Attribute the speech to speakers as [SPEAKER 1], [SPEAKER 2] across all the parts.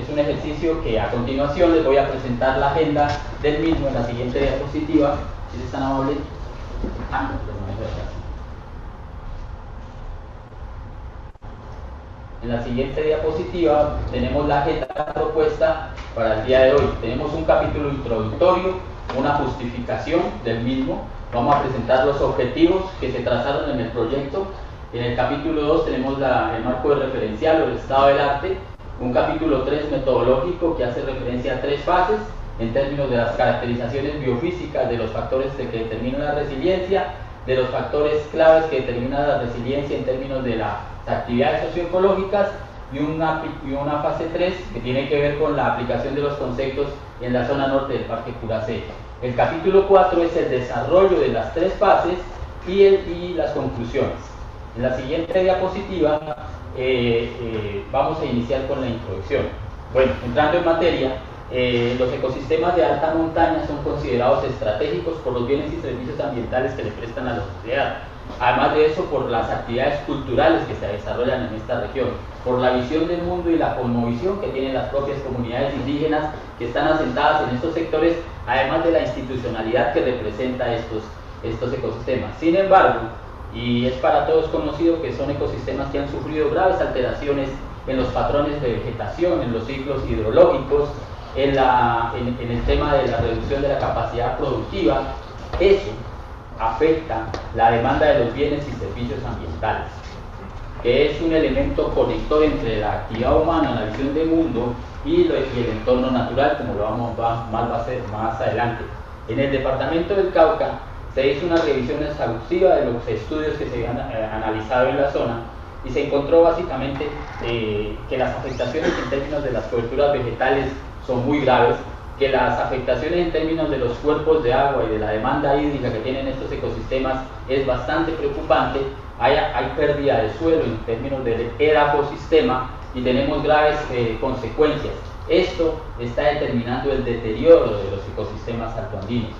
[SPEAKER 1] es un ejercicio que a continuación les voy a presentar la agenda del mismo en la siguiente diapositiva. ¿Si es tan amable? En la siguiente diapositiva tenemos la agenda propuesta para el día de hoy. Tenemos un capítulo introductorio, una justificación del mismo. Vamos a presentar los objetivos que se trazaron en el proyecto. En el capítulo 2 tenemos el marco de referencial o el estado del arte. Un capítulo 3 metodológico que hace referencia a 3 fases en términos de las caracterizaciones biofísicas de los factores que determinan la resiliencia, de los factores claves que determinan la resiliencia en términos de las actividades socioecológicas, y una fase 3 que tiene que ver con la aplicación de los conceptos en la zona norte del Parque Curacé. El capítulo 4 es el desarrollo de las 3 fases y las conclusiones. En la siguiente diapositiva vamos a iniciar con la introducción. Bueno, entrando en materia, los ecosistemas de alta montaña son considerados estratégicos por los bienes y servicios ambientales que le prestan a la sociedad. Además de eso, por las actividades culturales que se desarrollan en esta región, por la visión del mundo y la cosmovisión que tienen las propias comunidades indígenas que están asentadas en estos sectores, además de la institucionalidad que representa estos ecosistemas. Sin embargo, y es para todos conocido que son ecosistemas que han sufrido graves alteraciones en los patrones de vegetación, en los ciclos hidrológicos, en el tema de la reducción de la capacidad productiva. Eso afecta la demanda de los bienes y servicios ambientales, que es un elemento conector entre la actividad humana, la visión del mundo y el entorno natural, como lo va a hacer más adelante. En el departamento del Cauca se hizo una revisión exhaustiva de los estudios que se habían analizado en la zona y se encontró básicamente que las afectaciones en términos de las coberturas vegetales son muy graves, que las afectaciones en términos de los cuerpos de agua y de la demanda hídrica que tienen estos ecosistemas es bastante preocupante. Hay pérdida de suelo en términos del ecosistema y tenemos graves consecuencias. Esto está determinando el deterioro de los ecosistemas altoandinos.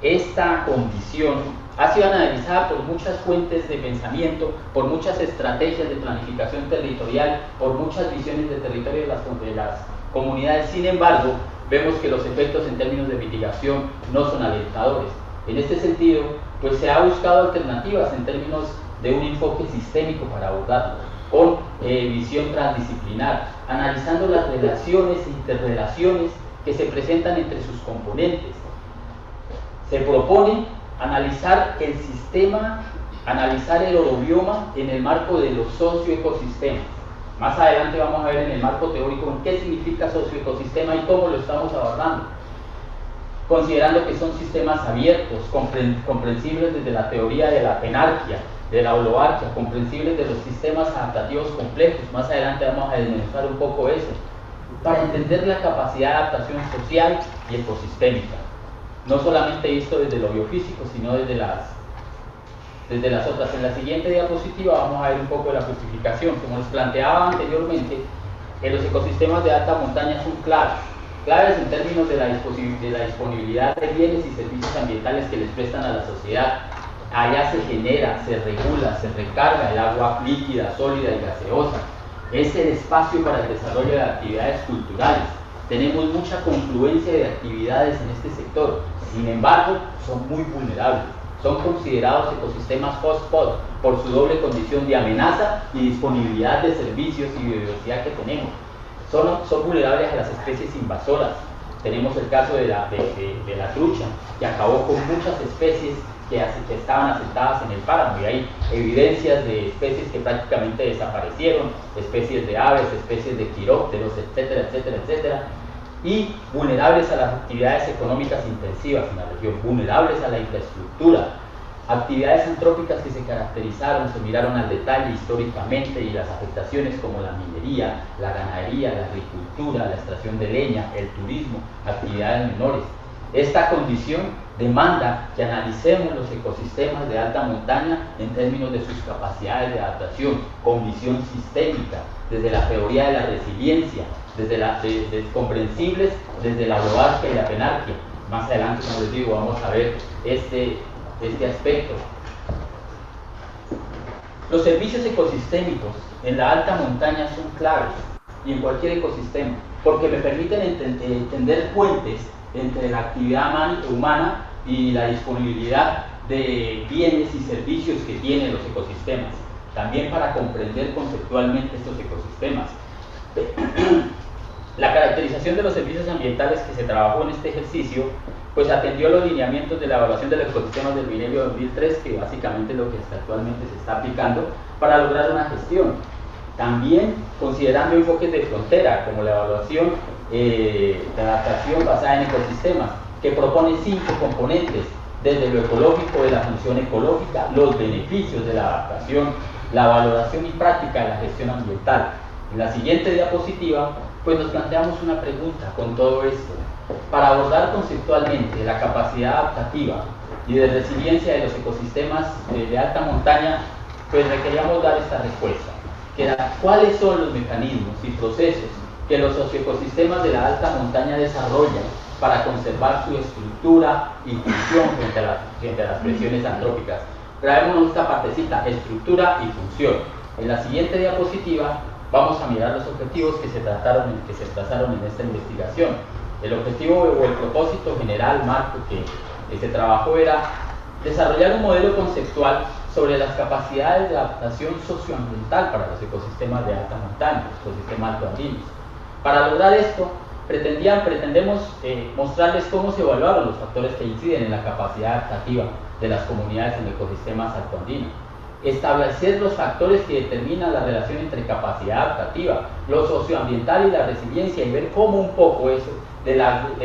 [SPEAKER 1] Esta condición ha sido analizada por muchas fuentes de pensamiento, por muchas estrategias de planificación territorial, por muchas visiones de territorio de las comunidades. Sin embargo, vemos que los efectos en términos de mitigación no son alentadores. En este sentido, pues se ha buscado alternativas en términos de un enfoque sistémico para abordarlo, con visión transdisciplinar, analizando las relaciones e interrelaciones que se presentan entre sus componentes. Se propone analizar el sistema, analizar el orobioma en el marco de los socioecosistemas. Más adelante vamos a ver en el marco teórico qué significa socioecosistema y cómo lo estamos abordando, considerando que son sistemas abiertos, comprensibles desde la teoría de la penarquia, de la holoarquia, comprensibles de los sistemas adaptativos complejos. Más adelante vamos a desmenuzar un poco eso, para entender la capacidad de adaptación social y ecosistémica, no solamente visto desde lo biofísico, sino desde las otras. En la siguiente diapositiva vamos a ver un poco de la justificación. Como les planteaba anteriormente, los ecosistemas de alta montaña son claves en términos de la disponibilidad de bienes y servicios ambientales que les prestan a la sociedad. Allá se genera, se regula, se recarga el agua líquida, sólida y gaseosa. Es el espacio para el desarrollo de actividades culturales. Tenemos mucha confluencia de actividades en este sector. Sin embargo, son muy vulnerables. Son considerados ecosistemas hotspot por su doble condición de amenaza y disponibilidad de servicios y biodiversidad que tenemos. Son vulnerables a las especies invasoras. Tenemos el caso de la trucha, que acabó con muchas especies que estaban asentadas en el páramo, y hay evidencias de especies que prácticamente desaparecieron, especies de aves, especies de quirópteros, etcétera, etcétera, etcétera. Y vulnerables a las actividades económicas intensivas en la región, vulnerables a la infraestructura, actividades antrópicas que se caracterizaron, se miraron al detalle históricamente, y las afectaciones como la minería, la ganadería, la agricultura, la extracción de leña, el turismo, actividades menores. Esta condición demanda que analicemos los ecosistemas de alta montaña en términos de sus capacidades de adaptación, con visión sistémica, desde la teoría de la resiliencia, comprensibles desde la holoarquia y la penarquia. Más adelante, como les digo, vamos a ver este aspecto. Los servicios ecosistémicos en la alta montaña son claves. y en cualquier ecosistema, porque me permiten entender puentes entre la actividad humana y la disponibilidad de bienes y servicios que tienen los ecosistemas, también para comprender conceptualmente estos ecosistemas. La caracterización de los servicios ambientales que se trabajó en este ejercicio, pues atendió los lineamientos de la evaluación de los ecosistemas del Milenio 2003, que básicamente es lo que actualmente se está aplicando para lograr una gestión. También considerando enfoques de frontera, como la evaluación de adaptación basada en ecosistemas, que propone 5 componentes, desde lo ecológico, de la función ecológica, los beneficios de la adaptación, la valoración y práctica de la gestión ambiental. En la siguiente diapositiva, pues nos planteamos una pregunta con todo esto. Para abordar conceptualmente la capacidad adaptativa y de resiliencia de los ecosistemas de alta montaña, pues requeríamos dar esta respuesta, que era cuáles son los mecanismos y procesos que los socioecosistemas de la alta montaña desarrollan para conservar su estructura y función frente a las presiones antrópicas. Grabémonos esta partecita, estructura y función. En la siguiente diapositiva vamos a mirar los objetivos que se trazaron en esta investigación. El objetivo o el propósito general, marco, que se trabajó era desarrollar un modelo conceptual sobre las capacidades de adaptación socioambiental para los ecosistemas de alta montaña, los ecosistemas altoandinos. Para lograr esto, pretendemos mostrarles cómo se evaluaron los factores que inciden en la capacidad adaptativa de las comunidades en ecosistemas altoandinos. Establecer los factores que determinan la relación entre capacidad adaptativa, lo socioambiental y la resiliencia, y ver cómo un poco eso de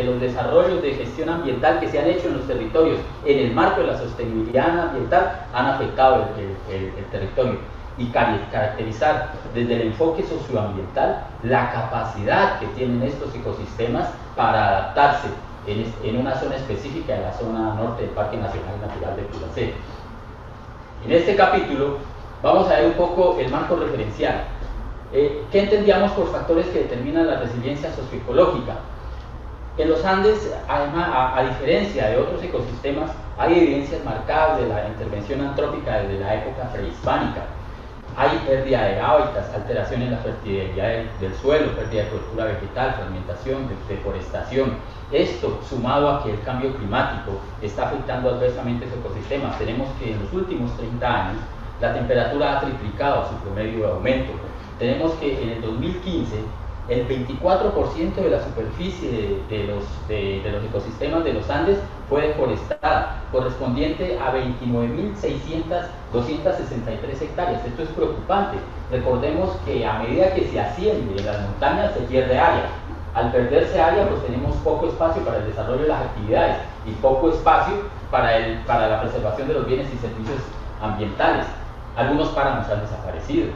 [SPEAKER 1] los desarrollos de gestión ambiental que se han hecho en los territorios en el marco de la sostenibilidad ambiental han afectado el territorio, y caracterizar desde el enfoque socioambiental la capacidad que tienen estos ecosistemas para adaptarse en una zona específica de la zona norte del Parque Nacional Natural de Puracé. En este capítulo vamos a ver un poco el marco referencial. ¿Qué entendíamos por factores que determinan la resiliencia socioecológica? En los Andes, además, a diferencia de otros ecosistemas, hay evidencias marcadas de la intervención antrópica desde la época prehispánica. Hay pérdida de hábitats, alteración en la fertilidad del suelo, pérdida de cobertura vegetal, fragmentación, deforestación. Esto, sumado a que el cambio climático está afectando adversamente a esos ecosistemas. Tenemos que en los últimos 30 años la temperatura ha triplicado su promedio de aumento. Tenemos que en el 2015 el 24% de la superficie de los ecosistemas de los Andes fue deforestada, correspondiente a 29.263 hectáreas. Esto es preocupante. Recordemos que a medida que se asciende en las montañas se pierde área. Al perderse área, pues tenemos poco espacio para el desarrollo de las actividades y poco espacio para la preservación de los bienes y servicios ambientales. Algunos páramos han desaparecido.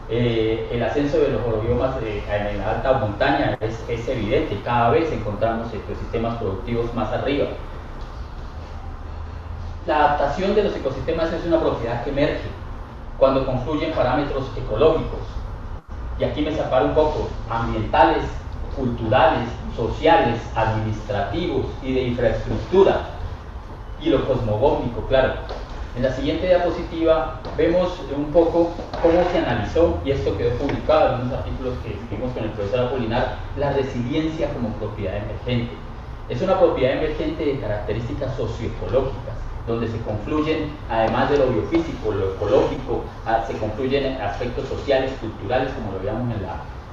[SPEAKER 1] El ascenso de los orobiomas en la alta montaña es evidente. Cada vez encontramos ecosistemas productivos más arriba. La adaptación de los ecosistemas es una propiedad que emerge cuando confluyen parámetros ecológicos. Y aquí me separo un poco: ambientales, culturales, sociales, administrativos y de infraestructura. Y lo cosmogónico, claro. En la siguiente diapositiva vemos un poco cómo se analizó, y esto quedó publicado en unos artículos que escribimos con el profesor Apolinar, la resiliencia como propiedad emergente. Es una propiedad emergente de características socioecológicas, donde se confluyen, además de lo biofísico, lo ecológico, se confluyen aspectos sociales, culturales, como lo veíamos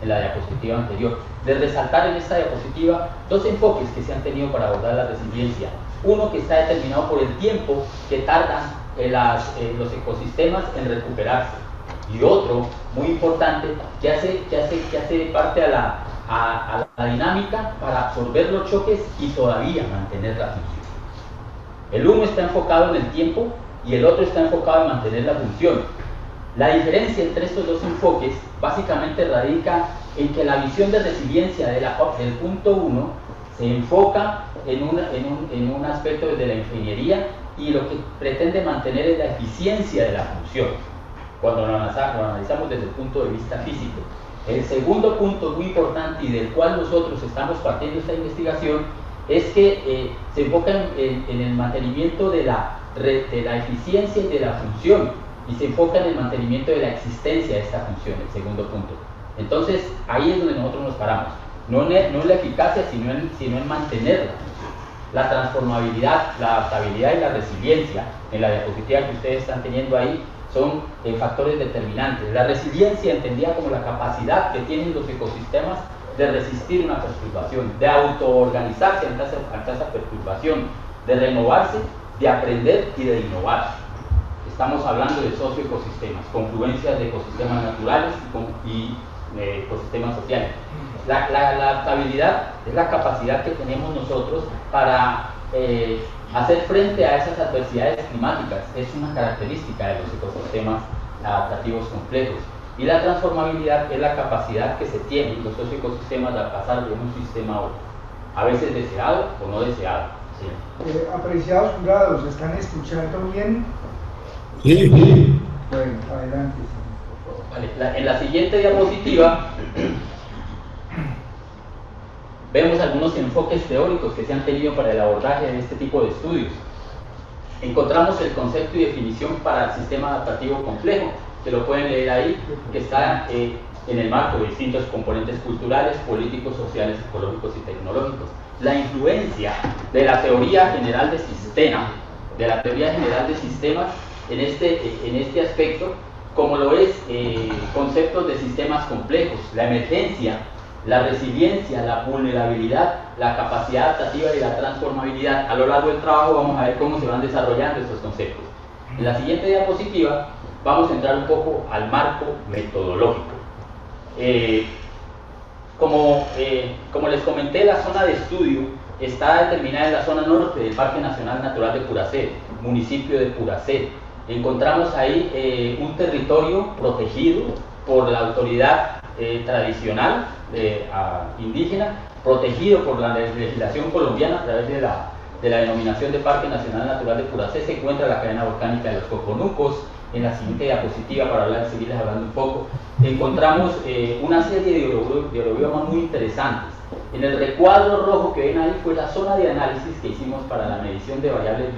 [SPEAKER 1] en la diapositiva anterior. De resaltar en esta diapositiva dos enfoques que se han tenido para abordar la resiliencia. Uno que está determinado por el tiempo que tardan los ecosistemas en recuperarse, y otro muy importante que hace parte a la dinámica para absorber los choques y todavía mantener la función. El uno está enfocado en el tiempo y el otro está enfocado en mantener la función. La diferencia entre estos dos enfoques básicamente radica en que la visión de resiliencia del punto 1 se enfoca en un aspecto de la ingeniería, y lo que pretende mantener es la eficiencia de la función, cuando lo analizamos desde el punto de vista físico. El segundo punto muy importante, y del cual nosotros estamos partiendo esta investigación, es que se enfoca en el mantenimiento de la eficiencia y de la función, y se enfoca en el mantenimiento de la existencia de esta función, el segundo punto. Entonces, ahí es donde nosotros nos paramos. No en la eficacia, sino en mantenerla. La transformabilidad, la adaptabilidad y la resiliencia, en la diapositiva que ustedes están teniendo ahí, son factores determinantes. La resiliencia entendida como la capacidad que tienen los ecosistemas de resistir una perturbación, de autoorganizarse ante esa perturbación, de renovarse, de aprender y de innovar. Estamos hablando de socioecosistemas, confluencias de ecosistemas naturales y ecosistemas sociales. La adaptabilidad es la capacidad que tenemos nosotros para hacer frente a esas adversidades climáticas. Es una característica de los ecosistemas adaptativos complejos. Y la transformabilidad es la capacidad que se tienen los socioecosistemas de pasar de un sistema a otro, a veces deseado o no deseado. ¿Sí?
[SPEAKER 2] Apreciados jurados, ¿están escuchando bien?
[SPEAKER 3] Sí.
[SPEAKER 2] Bueno, adelante, por favor.
[SPEAKER 1] Vale, en la siguiente diapositiva vemos algunos enfoques teóricos que se han tenido para el abordaje de este tipo de estudios. Encontramos el concepto y definición para el sistema adaptativo complejo, que lo pueden leer ahí, que está en el marco de distintos componentes culturales, políticos, sociales, ecológicos y tecnológicos. La influencia de la teoría general de sistemas, en este aspecto, como lo es conceptos de sistemas complejos, la emergencia, la resiliencia, la vulnerabilidad, la capacidad adaptativa y la transformabilidad. A lo largo del trabajo vamos a ver cómo se van desarrollando estos conceptos. En la siguiente diapositiva vamos a entrar un poco al marco metodológico. Como les comenté, la zona de estudio está determinada en la zona norte del Parque Nacional Natural de Puracé, municipio de Puracé. Encontramos ahí un territorio protegido por la autoridad tradicional indígena, protegido por la legislación colombiana a través de la denominación de Parque Nacional Natural de Puracé. Se encuentra la cadena volcánica de los Coconucos. En la siguiente diapositiva, para seguirles hablando un poco, encontramos una serie de orobiomas muy interesantes. En el recuadro rojo que ven ahí fue la zona de análisis que hicimos para la medición de variables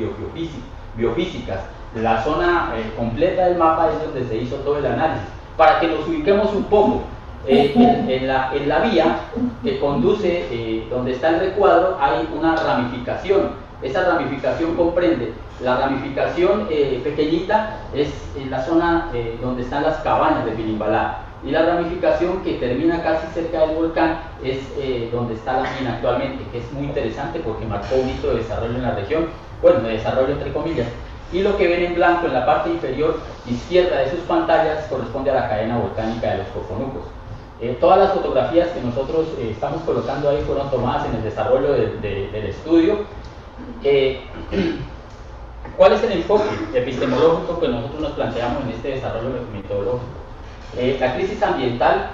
[SPEAKER 1] biofísicas. La zona completa del mapa es donde se hizo todo el análisis. Para que nos ubiquemos un poco, en la vía que conduce, donde está el recuadro, hay una ramificación. Esa ramificación comprende, la ramificación pequeñita es en la zona donde están las cabañas de Pilimbalá, y la ramificación que termina casi cerca del volcán es donde está la mina actualmente, que es muy interesante porque marcó un hito de desarrollo en la región, bueno, de desarrollo entre comillas. Y lo que ven en blanco en la parte inferior izquierda de sus pantallas corresponde a la cadena volcánica de los Coconucos. Todas las fotografías que nosotros estamos colocando ahí fueron tomadas en el desarrollo del estudio. ¿Cuál es el enfoque epistemológico que nosotros nos planteamos en este desarrollo metodológico? La crisis ambiental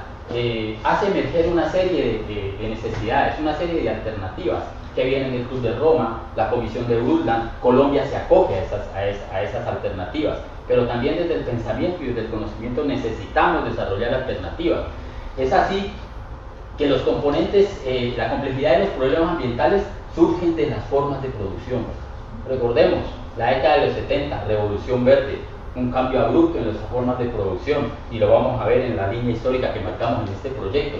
[SPEAKER 1] hace emerger una serie de necesidades, una serie de alternativas que vienen del Club de Roma, la Comisión de Brundtland. Colombia se acoge a esas alternativas, pero también desde el pensamiento y desde el conocimiento necesitamos desarrollar alternativas. Es así que los componentes, la complejidad de los problemas ambientales surgen de las formas de producción. Recordemos, la década de los 70, Revolución Verde, un cambio abrupto en las formas de producción, y lo vamos a ver en la línea histórica que marcamos en este proyecto.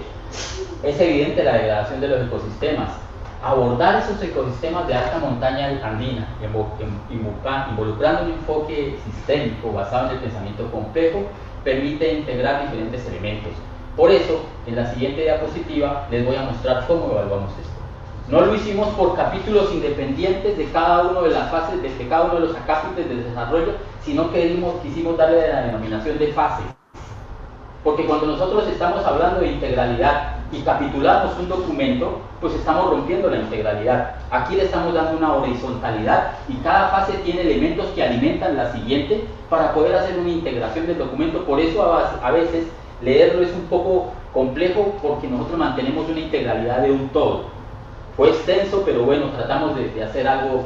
[SPEAKER 1] Es evidente la degradación de los ecosistemas. Abordar esos ecosistemas de alta montaña andina, involucrando un enfoque sistémico basado en el pensamiento complejo, permite integrar diferentes elementos. Por eso, en la siguiente diapositiva les voy a mostrar cómo evaluamos esto. No lo hicimos por capítulos independientes de cada uno de las fases, de cada uno de los acápites del desarrollo, sino que quisimos darle la denominación de fases. Porque cuando nosotros estamos hablando de integralidad y capitulamos un documento, pues estamos rompiendo la integralidad. Aquí le estamos dando una horizontalidad y cada fase tiene elementos que alimentan la siguiente para poder hacer una integración del documento. Por eso a veces leerlo es un poco complejo, porque nosotros mantenemos una integralidad de un todo. Fue extenso, pero bueno, tratamos de hacer algo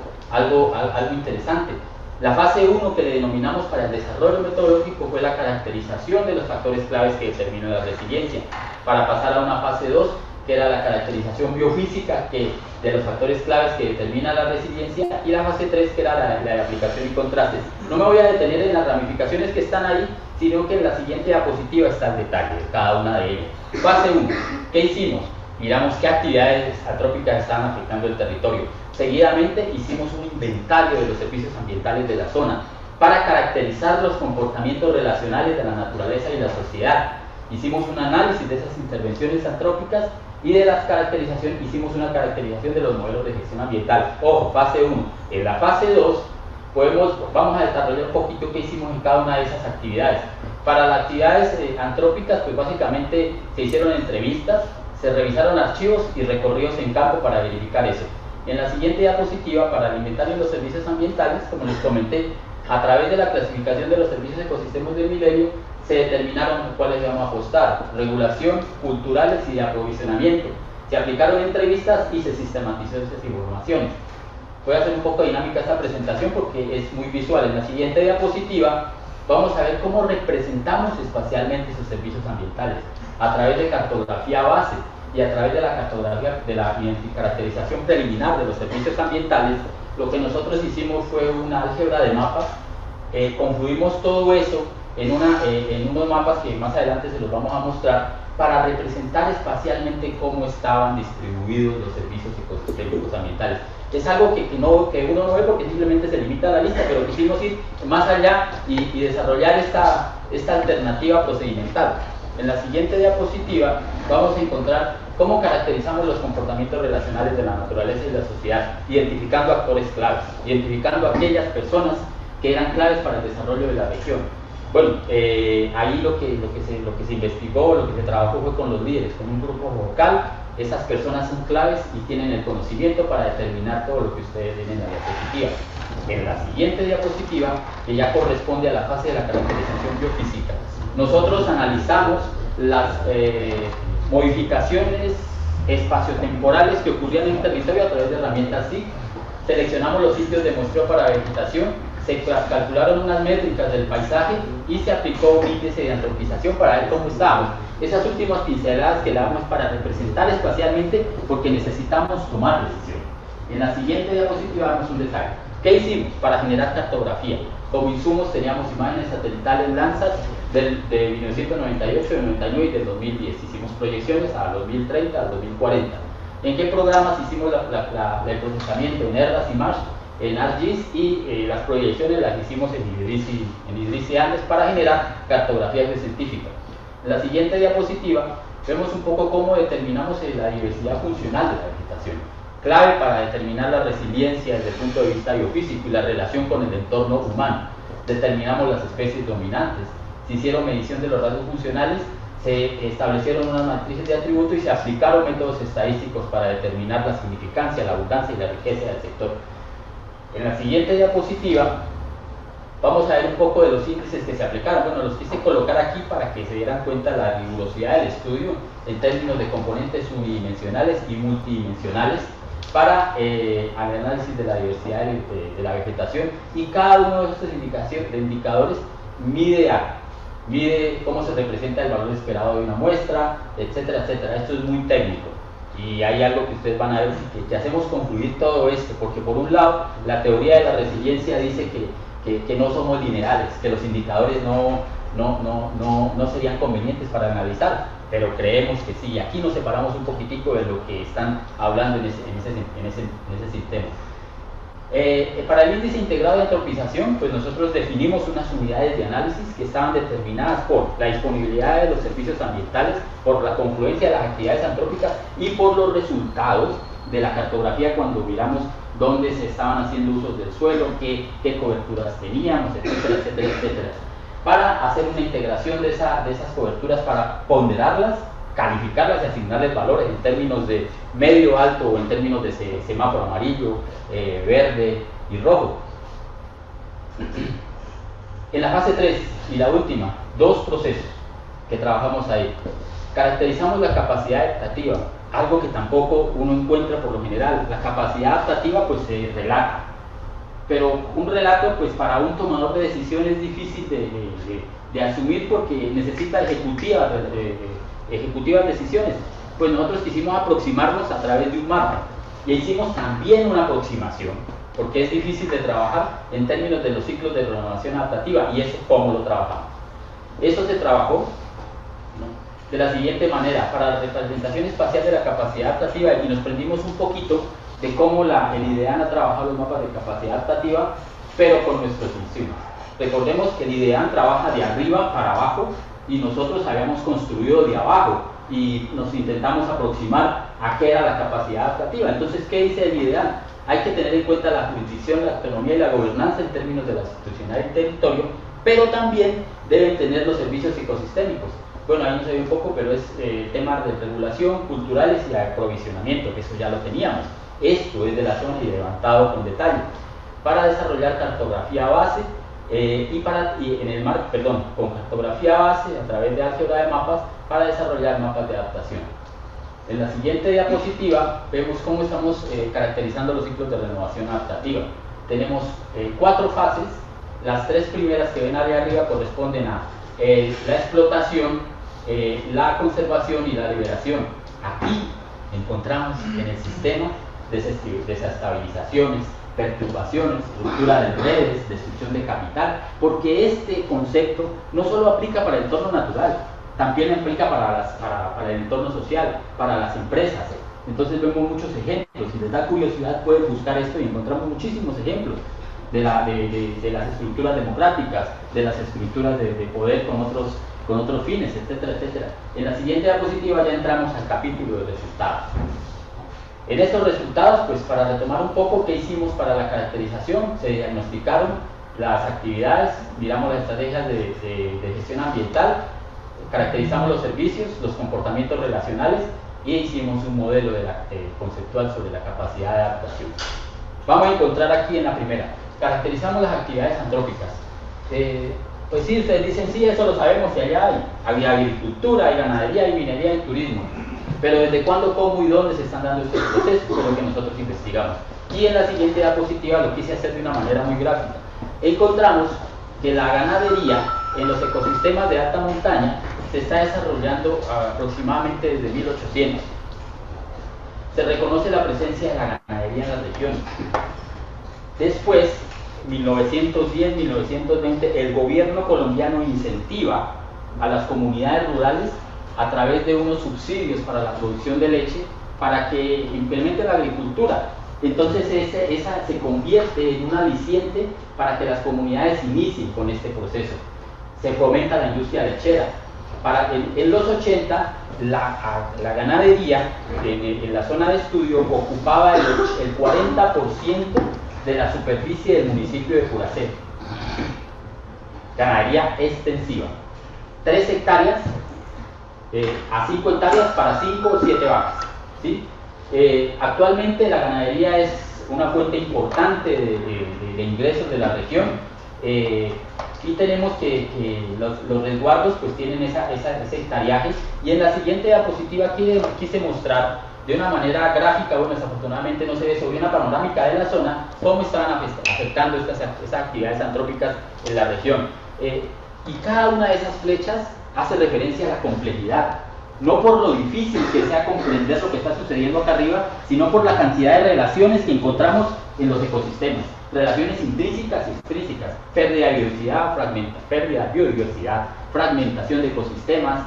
[SPEAKER 1] interesante. La fase 1 que le denominamos para el desarrollo metodológico fue la caracterización de los factores claves que determinan la resiliencia, para pasar a una fase 2 que era la caracterización biofísica de los factores claves que determinan la resiliencia, y la fase 3, que era la de aplicación y contrastes. No me voy a detener en las ramificaciones que están ahí, sino que en la siguiente diapositiva está el detalle de cada una de ellas. Fase 1, ¿qué hicimos? Miramos qué actividades antrópicas estaban afectando el territorio. Seguidamente hicimos un inventario de los servicios ambientales de la zona para caracterizar los comportamientos relacionales de la naturaleza y la sociedad. Hicimos un análisis de esas intervenciones antrópicas y de las caracterizaciones, hicimos una caracterización de los modelos de gestión ambiental. Ojo, fase 1. En la fase 2 vamos a desarrollar un poquito qué hicimos en cada una de esas actividades. Para las actividades antrópicas, pues básicamente se hicieron entrevistas, se revisaron archivos y recorridos en campo para verificar eso. En la siguiente diapositiva, para el inventario de los servicios ambientales, como les comenté, a través de la clasificación de los servicios ecosistemas del milenio, se determinaron cuáles íbamos a apostar: regulación, culturales y de aprovisionamiento. Se aplicaron entrevistas y se sistematizó esas informaciones. Voy a hacer un poco dinámica esta presentación porque es muy visual. En la siguiente diapositiva vamos a ver cómo representamos espacialmente esos servicios ambientales a través de cartografía base y a través de la cartografía de la caracterización preliminar de los servicios ambientales. Lo que nosotros hicimos fue una álgebra de mapas, confluimos todo eso en unos mapas que más adelante se los vamos a mostrar, para representar espacialmente cómo estaban distribuidos los servicios ecosistémicos ambientales. Es algo que uno no ve porque simplemente se limita a la lista, pero quisimos ir más allá y desarrollar esta alternativa procedimental. En la siguiente diapositiva vamos a encontrar cómo caracterizamos los comportamientos relacionales de la naturaleza y la sociedad, identificando actores claves, identificando aquellas personas que eran claves para el desarrollo de la región. Bueno, ahí lo que se investigó, lo que se trabajó fue con los líderes, con un grupo local. Esas personas son claves y tienen el conocimiento para determinar todo lo que ustedes ven en la diapositiva. En la siguiente diapositiva, que ya corresponde a la fase de la caracterización biofísica, nosotros analizamos las modificaciones espaciotemporales que ocurrían en el territorio a través de herramientas SIG. Seleccionamos los sitios de muestreo para vegetación, se calcularon unas métricas del paisaje y se aplicó un índice de antropización para ver cómo estábamos. Esas últimas pinceladas que le damos para representar espacialmente, porque necesitamos tomar decisión. En la siguiente diapositiva damos un detalle. ¿Qué hicimos para generar cartografía? Como insumos teníamos imágenes satelitales Landsat de 1998, de 99 y del 2010. Hicimos proyecciones a 2030, al 2040. ¿En qué programas hicimos el procesamiento? En ERDAS y MARS, en ArcGIS, y las proyecciones las hicimos en IDRIS y Andes para generar cartografía científica. En la siguiente diapositiva vemos un poco cómo determinamos la diversidad funcional de la vegetación, clave para determinar la resiliencia desde el punto de vista biofísico y la relación con el entorno humano. Determinamos las especies dominantes, se hicieron medición de los rasgos funcionales, se establecieron unas matrices de atributo y se aplicaron métodos estadísticos para determinar la significancia, la abundancia y la riqueza del sector. En la siguiente diapositiva vamos a ver un poco de los índices que se aplicaron. Bueno, los quise colocar aquí para que se dieran cuenta de la rigurosidad del estudio en términos de componentes unidimensionales y multidimensionales para el análisis de la diversidad de la vegetación, y cada uno de estos indicadores mide cómo se representa el valor esperado de una muestra, etcétera, etcétera. Esto es muy técnico. Y hay algo que ustedes van a ver, que hacemos concluir todo esto, porque por un lado la teoría de la resiliencia dice que no somos lineales, que los indicadores no serían convenientes para analizar, pero creemos que sí. Aquí nos separamos un poquitico de lo que están hablando en ese sistema. Para el índice integrado de antropización, pues nosotros definimos unas unidades de análisis que estaban determinadas por la disponibilidad de los servicios ambientales, por la confluencia de las actividades antrópicas y por los resultados de la cartografía cuando miramos dónde se estaban haciendo usos del suelo, qué coberturas teníamos, etcétera, etcétera, etcétera. Para hacer una integración de esas coberturas, para ponderarlas, calificarlas y asignarles valores en términos de medio alto o en términos de semáforo amarillo, verde y rojo. En la fase 3 y la última, dos procesos que trabajamos ahí. Caracterizamos la capacidad adaptativa, algo que tampoco uno encuentra por lo general. La capacidad adaptativa pues se relata, pero un relato pues para un tomador de decisión es difícil de asumir, porque necesita ejecutivas decisiones. pues nosotros quisimos aproximarnos a través de un mapa. Y hicimos también una aproximación, porque es difícil de trabajar en términos de los ciclos de renovación adaptativa, y eso cómo lo trabajamos. Eso se trabajó, ¿no?, de la siguiente manera: para la representación espacial de la capacidad adaptativa, y nos prendimos un poquito de cómo el IDEAN ha trabajado los mapas de capacidad adaptativa, pero con nuestros insumos. Recordemos que el IDEAN trabaja de arriba para abajo, y nosotros habíamos construido de abajo, y nos intentamos aproximar a qué era la capacidad adaptativa. Entonces, ¿qué dice el IDEAN? Hay que tener en cuenta la jurisdicción, la autonomía y la gobernanza en términos de la institucionalidad del territorio, pero también deben tener los servicios ecosistémicos. Bueno, ahí no se ve un poco, pero es temas de regulación, culturales y aprovisionamiento, que eso ya lo teníamos. Esto es de la zona y levantado con detalle. Para desarrollar cartografía base, con cartografía base a través de álgebra de mapas para desarrollar mapas de adaptación. En la siguiente diapositiva vemos cómo estamos caracterizando los ciclos de renovación adaptativa. Tenemos 4 fases. Las 3 primeras que ven ahí arriba corresponden a la explotación, la conservación y la liberación. Aquí encontramos en el sistema desestabilizaciones, perturbaciones, ruptura de redes, destrucción de capital, porque este concepto no solo aplica para el entorno natural, también aplica para el entorno social, para las empresas. Entonces vemos muchos ejemplos. Si les da curiosidad pueden buscar esto y encontramos muchísimos ejemplos de las estructuras democráticas, de las estructuras de poder con otros fines, etcétera, etcétera. En la siguiente diapositiva ya entramos al capítulo de resultados. En estos resultados, pues para retomar un poco qué hicimos para la caracterización, se diagnosticaron las actividades, miramos las estrategias de gestión ambiental, caracterizamos los servicios, los comportamientos relacionales y hicimos un modelo conceptual sobre la capacidad de adaptación. Vamos a encontrar aquí en la primera, caracterizamos las actividades antrópicas. Pues sí, ustedes dicen, sí, eso lo sabemos, que allá hay agricultura, hay ganadería, hay minería, hay turismo. Pero ¿desde cuándo, cómo y dónde se están dando estos procesos? Es lo que nosotros investigamos. Y en la siguiente diapositiva lo quise hacer de una manera muy gráfica. Encontramos que la ganadería en los ecosistemas de alta montaña se está desarrollando aproximadamente desde 1800. Se reconoce la presencia de la ganadería en las regiones. Después, 1910-1920, el gobierno colombiano incentiva a las comunidades rurales a través de unos subsidios para la producción de leche para que implementen la agricultura. Entonces esa se convierte en un aliciente para que las comunidades inicien con este proceso. Se fomenta la industria lechera. En los 80 la ganadería en la zona de estudio ocupaba el 40% de la superficie del municipio de Puracé. Ganadería extensiva. 3 hectáreas a 5 hectáreas para 5 o 7 vacas, ¿sí? Actualmente la ganadería es una fuente importante de ingresos de la región, y tenemos que los resguardos pues tienen ese hectareaje. Y en la siguiente diapositiva quise mostrar de una manera gráfica, bueno, desafortunadamente no se ve, sobre una panorámica de la zona, cómo están afectando estas actividades antrópicas en la región. Y cada una de esas flechas hace referencia a la complejidad, no por lo difícil que sea comprender lo que está sucediendo acá arriba, sino por la cantidad de relaciones que encontramos en los ecosistemas, relaciones intrínsecas y extrínsecas, pérdida de biodiversidad, fragmentación de ecosistemas,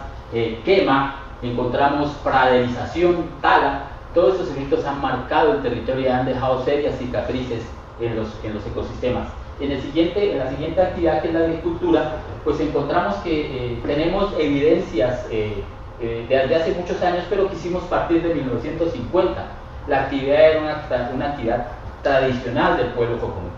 [SPEAKER 1] quema, encontramos praderización, tala. Todos estos efectos han marcado el territorio y han dejado serias cicatrices en los ecosistemas. En la siguiente actividad, que es la agricultura, pues encontramos que tenemos evidencias desde hace muchos años, pero quisimos partir de 1950. La actividad era una actividad tradicional del pueblo cocomí,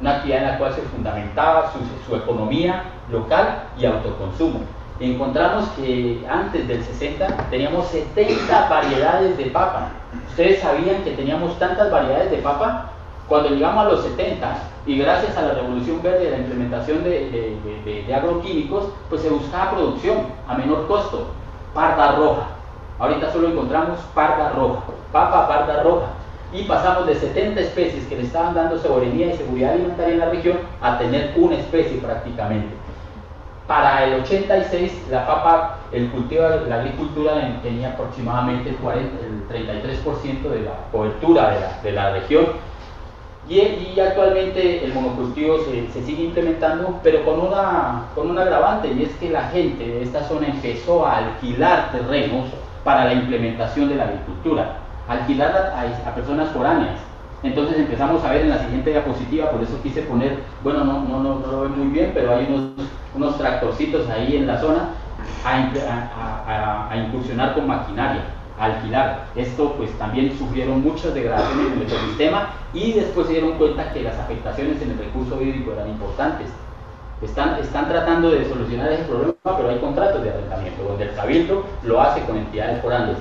[SPEAKER 1] una actividad en la cual se fundamentaba su economía local y autoconsumo. Encontramos que antes del 60 teníamos 70 variedades de papa. ¿Ustedes sabían que teníamos tantas variedades de papa? Cuando llegamos a los 70, y gracias a la revolución verde y la implementación de agroquímicos, pues se buscaba producción a menor costo. Parda roja. Ahorita solo encontramos parda roja, papa parda roja. Y pasamos de 70 especies que le estaban dando soberanía y seguridad alimentaria en la región a tener una especie prácticamente. Para el 86 la papa, el cultivo, la agricultura tenía aproximadamente el 33% de la cobertura de la región y actualmente el monocultivo se sigue implementando, pero con un agravante, y es que la gente de esta zona empezó a alquilar terrenos para la implementación de la agricultura, alquilar a personas foráneas. Entonces empezamos a ver en la siguiente diapositiva, por eso quise poner, bueno, no lo ven muy bien, pero hay unos tractorcitos ahí en la zona a incursionar con maquinaria, a alquilar. Esto pues también sufrieron muchas degradaciones en el ecosistema y después se dieron cuenta que las afectaciones en el recurso hídrico eran importantes. Están tratando de solucionar ese problema, pero hay contratos de arrendamiento, donde el cabildo lo hace con entidades foráneas.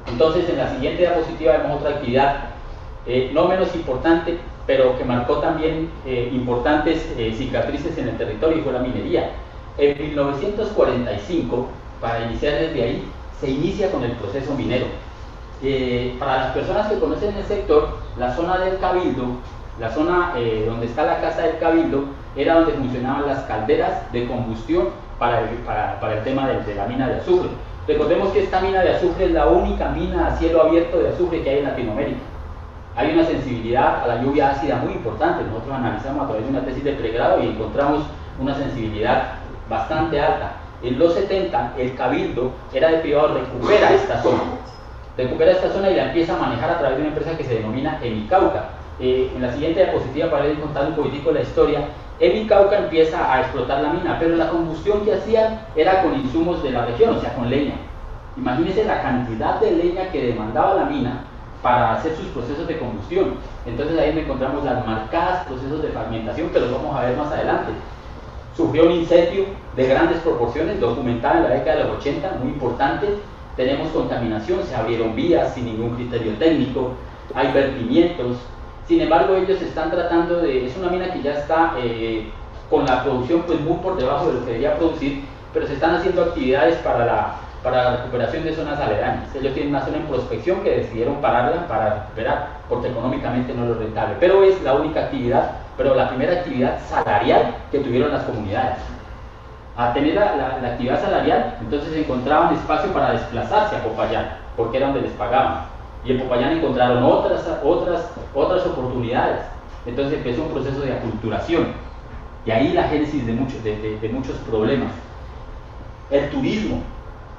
[SPEAKER 1] Entonces en la siguiente diapositiva vemos otra actividad no menos importante, pero que marcó también importantes cicatrices en el territorio, y fue la minería. En 1945, para iniciar desde ahí, se inicia con el proceso minero. Para las personas que conocen el sector, la zona del cabildo, la zona donde está la casa del cabildo, era donde funcionaban las calderas de combustión para el tema de la mina de azufre. Recordemos que esta mina de azufre es la única mina a cielo abierto de azufre que hay en Latinoamérica. Hay una sensibilidad a la lluvia ácida muy importante. Nosotros analizamos a través de una tesis de pregrado y encontramos una sensibilidad bastante alta. En los 70, el cabildo era de privado, recupera esta zona y la empieza a manejar a través de una empresa que se denomina Emicauca. En la siguiente diapositiva, para ir contando un poquitico la historia, Emicauca empieza a explotar la mina, pero la combustión que hacían era con insumos de la región, o sea, con leña. Imagínense la cantidad de leña que demandaba la mina para hacer sus procesos de combustión. Entonces ahí encontramos las marcadas procesos de fragmentación, que los vamos a ver más adelante. Sufrió un incendio de grandes proporciones, documentado en la década de los 80, muy importante. Tenemos contaminación, se abrieron vías sin ningún criterio técnico, hay vertimientos. Sin embargo, ellos están tratando es una mina que ya está con la producción pues muy por debajo de lo que debería producir, pero se están haciendo actividades para la recuperación de zonas aledañas. Ellos tienen una zona en prospección que decidieron pararla para recuperar, porque económicamente no es lo rentable, pero es la única actividad, pero la primera actividad salarial que tuvieron las comunidades. A tener la actividad salarial, entonces encontraban espacio para desplazarse a Popayán, porque era donde les pagaban, y en Popayán encontraron otras oportunidades. Entonces empezó un proceso de aculturación, y ahí la génesis de muchos problemas. El turismo.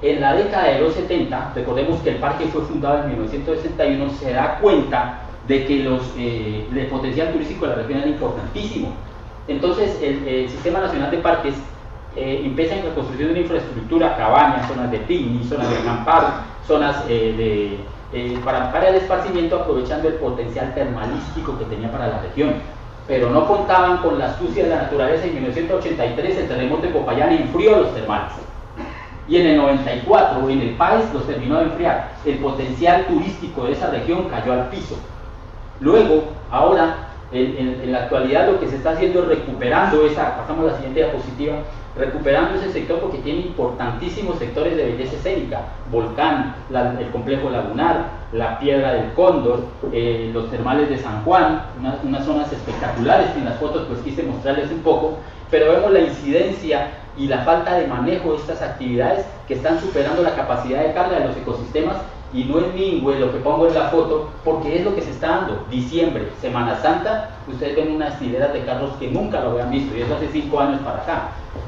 [SPEAKER 1] En la década de los 70, recordemos que el parque fue fundado en 1961, se da cuenta de que el potencial turístico de la región era importantísimo. Entonces el Sistema Nacional de Parques empieza en la construcción de una infraestructura, cabañas, zonas de picnic, zonas de acampar, zonas para el esparcimiento, aprovechando el potencial termalístico que tenía para la región. Pero no contaban con la astucia de la naturaleza. En 1983 el terremoto de Popayán enfrió los termales. Y en el 94, en el país, los terminó de enfriar. El potencial turístico de esa región cayó al piso. Luego, ahora, en la actualidad lo que se está haciendo es recuperando pasamos a la siguiente diapositiva, recuperando ese sector porque tiene importantísimos sectores de belleza escénica, Volcán, el complejo lagunar, la Piedra del Cóndor, los termales de San Juan, unas zonas espectaculares que en las fotos pues quise mostrarles un poco, pero vemos la incidencia y la falta de manejo de estas actividades que están superando la capacidad de carga de los ecosistemas. Y no es ningüe lo que pongo en la foto, porque es lo que se está dando. Diciembre, Semana Santa, ustedes ven unas hileras de carros que nunca lo habían visto, y eso hace 5 años para acá.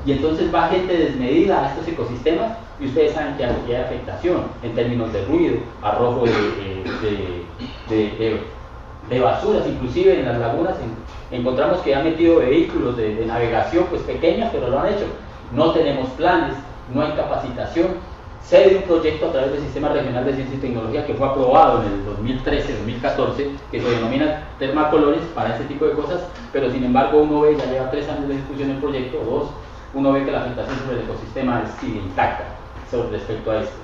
[SPEAKER 1] Y entonces va gente desmedida a estos ecosistemas, y ustedes saben que hay afectación en términos de ruido, arrojo de basuras, inclusive en las lagunas encontramos que han metido vehículos de navegación pues pequeños, pero lo han hecho. No tenemos planes, no hay capacitación. Se de un proyecto a través del Sistema Regional de Ciencia y Tecnología que fue aprobado en el 2013-2014, que se denomina Termacolores para este tipo de cosas, pero sin embargo uno ve, ya lleva 3 años de discusión el proyecto, o 2, uno ve que la afectación sobre el ecosistema sigue intacta respecto a esto.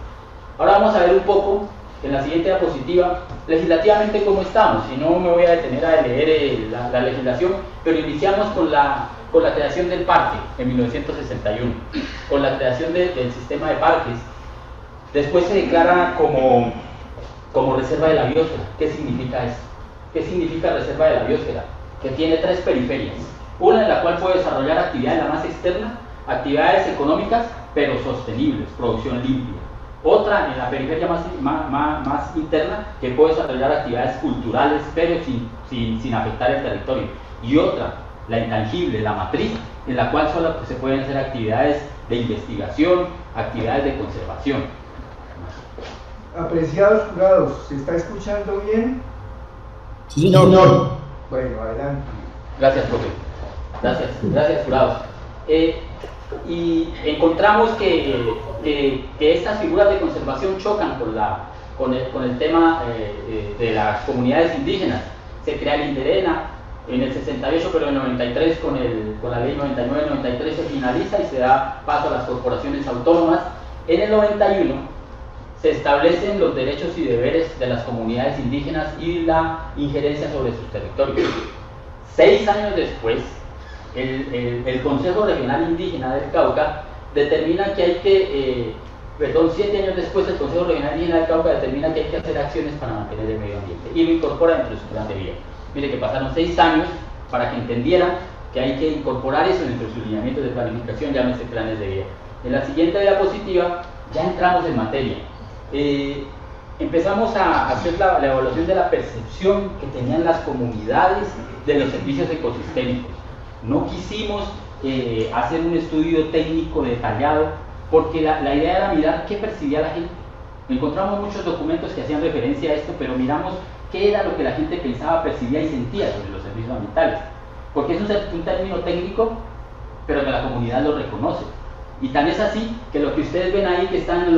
[SPEAKER 1] Ahora vamos a ver un poco, en la siguiente diapositiva, legislativamente cómo estamos. Si no me voy a detener a leer la legislación, pero iniciamos con la creación del parque en 1961, con la creación del sistema de parques. Después se declara como reserva de la biosfera. ¿Qué significa eso? ¿Qué significa reserva de la biosfera? Que tiene 3 periferias. Una en la cual puede desarrollar actividad en la más externa, actividades económicas, pero sostenibles, producción limpia. Otra en la periferia más interna, que puede desarrollar actividades culturales, pero sin afectar el territorio. Y otra, la intangible, la matriz, en la cual solo se pueden hacer actividades de investigación, actividades de conservación.
[SPEAKER 2] Apreciados jurados, ¿se está escuchando bien?
[SPEAKER 3] Sí, señor.
[SPEAKER 2] Bueno, adelante.
[SPEAKER 1] Gracias, profe. Gracias, jurados. Y encontramos que estas figuras de conservación chocan con el tema de las comunidades indígenas. Se crea el INDERENA en el 68, pero en el 93 con la ley 99-93 se finaliza y se da paso a las corporaciones autónomas. En el 91 se establecen los derechos y deberes de las comunidades indígenas y la injerencia sobre sus territorios. 6 años después, el Consejo Regional Indígena del Cauca determina que hay que, 7 años después, el Consejo Regional Indígena del Cauca determina que hay que hacer acciones para mantener el medio ambiente y lo incorpora dentro de su plan de vida. Mire que pasaron 6 años para que entendieran que hay que incorporar eso dentro de sus lineamientos de planificación, llámese planes de vida. En la siguiente diapositiva ya entramos en materia. Empezamos a hacer la evaluación de la percepción que tenían las comunidades de los servicios ecosistémicos. No quisimos hacer un estudio técnico detallado porque la idea era mirar qué percibía la gente. Encontramos muchos documentos que hacían referencia a esto, pero miramos qué era lo que la gente pensaba, percibía y sentía sobre los servicios ambientales. Porque es un término técnico, pero que la comunidad lo reconoce. Y tan es así que lo que ustedes ven ahí que están en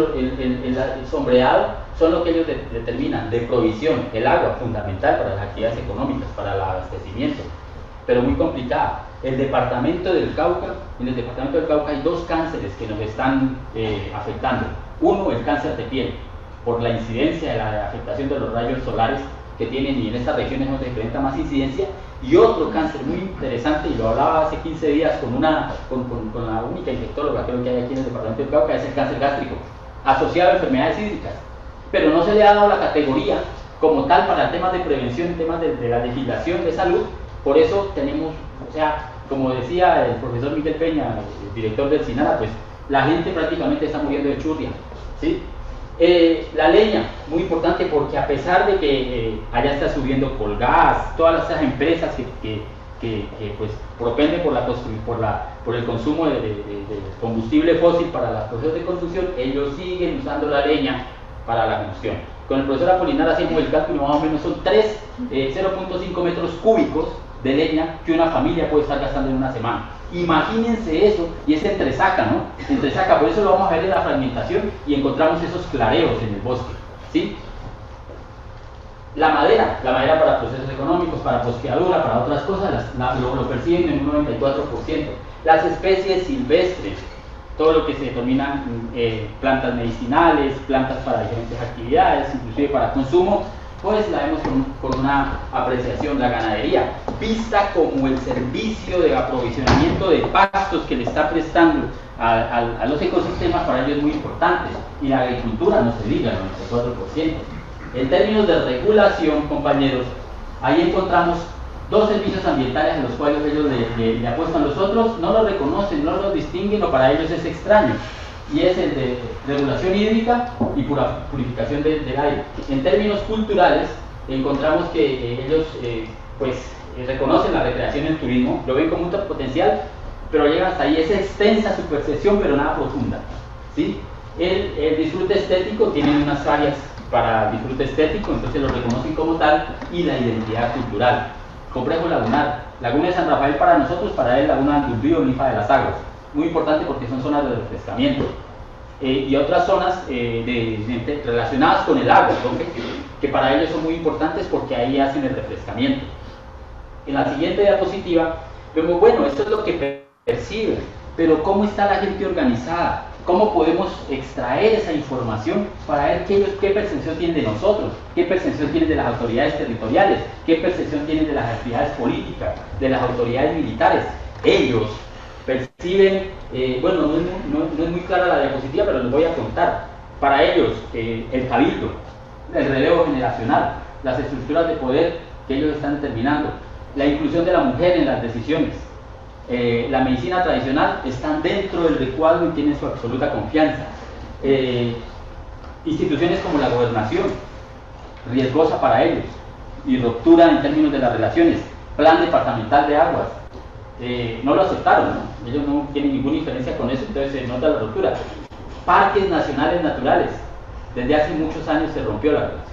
[SPEAKER 1] el sombreado son lo que ellos determinan de provisión, el agua fundamental para las actividades económicas, para el abastecimiento, pero muy complicada. En el departamento del Cauca hay 2 cánceres que nos están afectando. Uno, el cáncer de piel, por la incidencia de la afectación de los rayos solares que tienen, y en estas regiones donde se presenta más incidencia. Y otro cáncer muy interesante, y lo hablaba hace 15 días con la única infectóloga creo que hay aquí en el departamento del Cauca, es el cáncer gástrico, asociado a enfermedades hídricas, pero no se le ha dado la categoría como tal para temas de prevención, temas de la legislación de salud. Por eso tenemos, o sea, como decía el profesor Miguel Peña, el director del SINARA, pues la gente prácticamente está muriendo de churria, ¿sí? La leña, muy importante, porque a pesar de que allá está subiendo Colgas, todas esas empresas que pues propenden por el consumo de combustible fósil para los procesos de construcción, ellos siguen usando la leña para la combustión. Con el profesor Apolinar hacemos el cálculo, más o menos son 0.5 metros cúbicos de leña que una familia puede estar gastando en una semana. Imagínense eso, y es entresaca, ¿no? Entresaca, por eso lo vamos a ver en la fragmentación y encontramos esos clareos en el bosque, ¿sí? La madera para procesos económicos, para bosqueadura, para otras cosas, lo perciben en un 94%. Las especies silvestres, todo lo que se denominan plantas medicinales, plantas para diferentes actividades, inclusive para consumo, pues la vemos con una apreciación. La ganadería, vista como el servicio de aprovisionamiento de pastos que le está prestando a los ecosistemas, para ellos es muy importante. Y la agricultura, no se diga, el 94%. En términos de regulación, compañeros, ahí encontramos 2 servicios ambientales en los cuales ellos le apuestan. Los otros no los reconocen, no los distinguen, o para ellos es extraño. Y es el de regulación hídrica y purificación del aire. En términos culturales, encontramos que ellos reconocen la recreación y el turismo, lo ven como un potencial, pero llegan hasta ahí. Es extensa su percepción, pero nada profunda, ¿sí? El disfrute estético, tienen unas áreas para disfrute estético, entonces lo reconocen como tal. Y la identidad cultural. Complejo lagunar, Laguna de San Rafael para nosotros, para él Laguna del Río, Ninfa de las Aguas, muy importante porque son zonas de refrescamiento. Y otras zonas relacionadas con el agua, que para ellos son muy importantes porque ahí hacen el refrescamiento. En la siguiente diapositiva vemos, bueno, esto es lo que perciben, pero ¿cómo está la gente organizada? ¿Cómo podemos extraer esa información para ver qué percepción tienen de nosotros? ¿Qué percepción tienen de las autoridades territoriales? ¿Qué percepción tienen de las actividades políticas? ¿De las autoridades militares? Ellos perciben, no es muy clara la diapositiva, pero les voy a contar. Para ellos, el cabildo, el relevo generacional, las estructuras de poder que ellos están determinando, la inclusión de la mujer en las decisiones, la medicina tradicional están dentro del recuadro y tienen su absoluta confianza. Instituciones como la gobernación, riesgosa para ellos, y ruptura en términos de las relaciones, plan departamental de aguas, no lo aceptaron, ¿no? Ellos no tienen ninguna diferencia con eso, entonces se nota la ruptura. Parques nacionales naturales, desde hace muchos años se rompió la relación,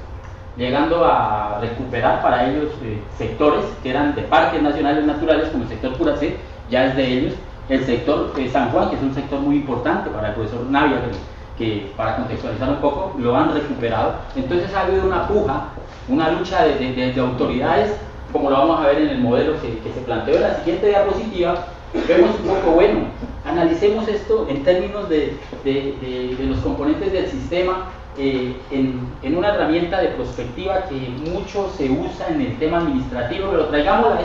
[SPEAKER 1] llegando a recuperar para ellos sectores que eran de parques nacionales naturales, como el sector Puracé, ya es de ellos, el sector San Juan, que es un sector muy importante para el profesor Navia, que para contextualizar un poco, lo han recuperado. Entonces ha habido una puja, una lucha de autoridades, como lo vamos a ver en el modelo que se planteó en la siguiente diapositiva. Vemos un poco, bueno, analicemos esto en términos de los componentes del sistema, en una herramienta de prospectiva que mucho se usa en el tema administrativo, pero traigámosla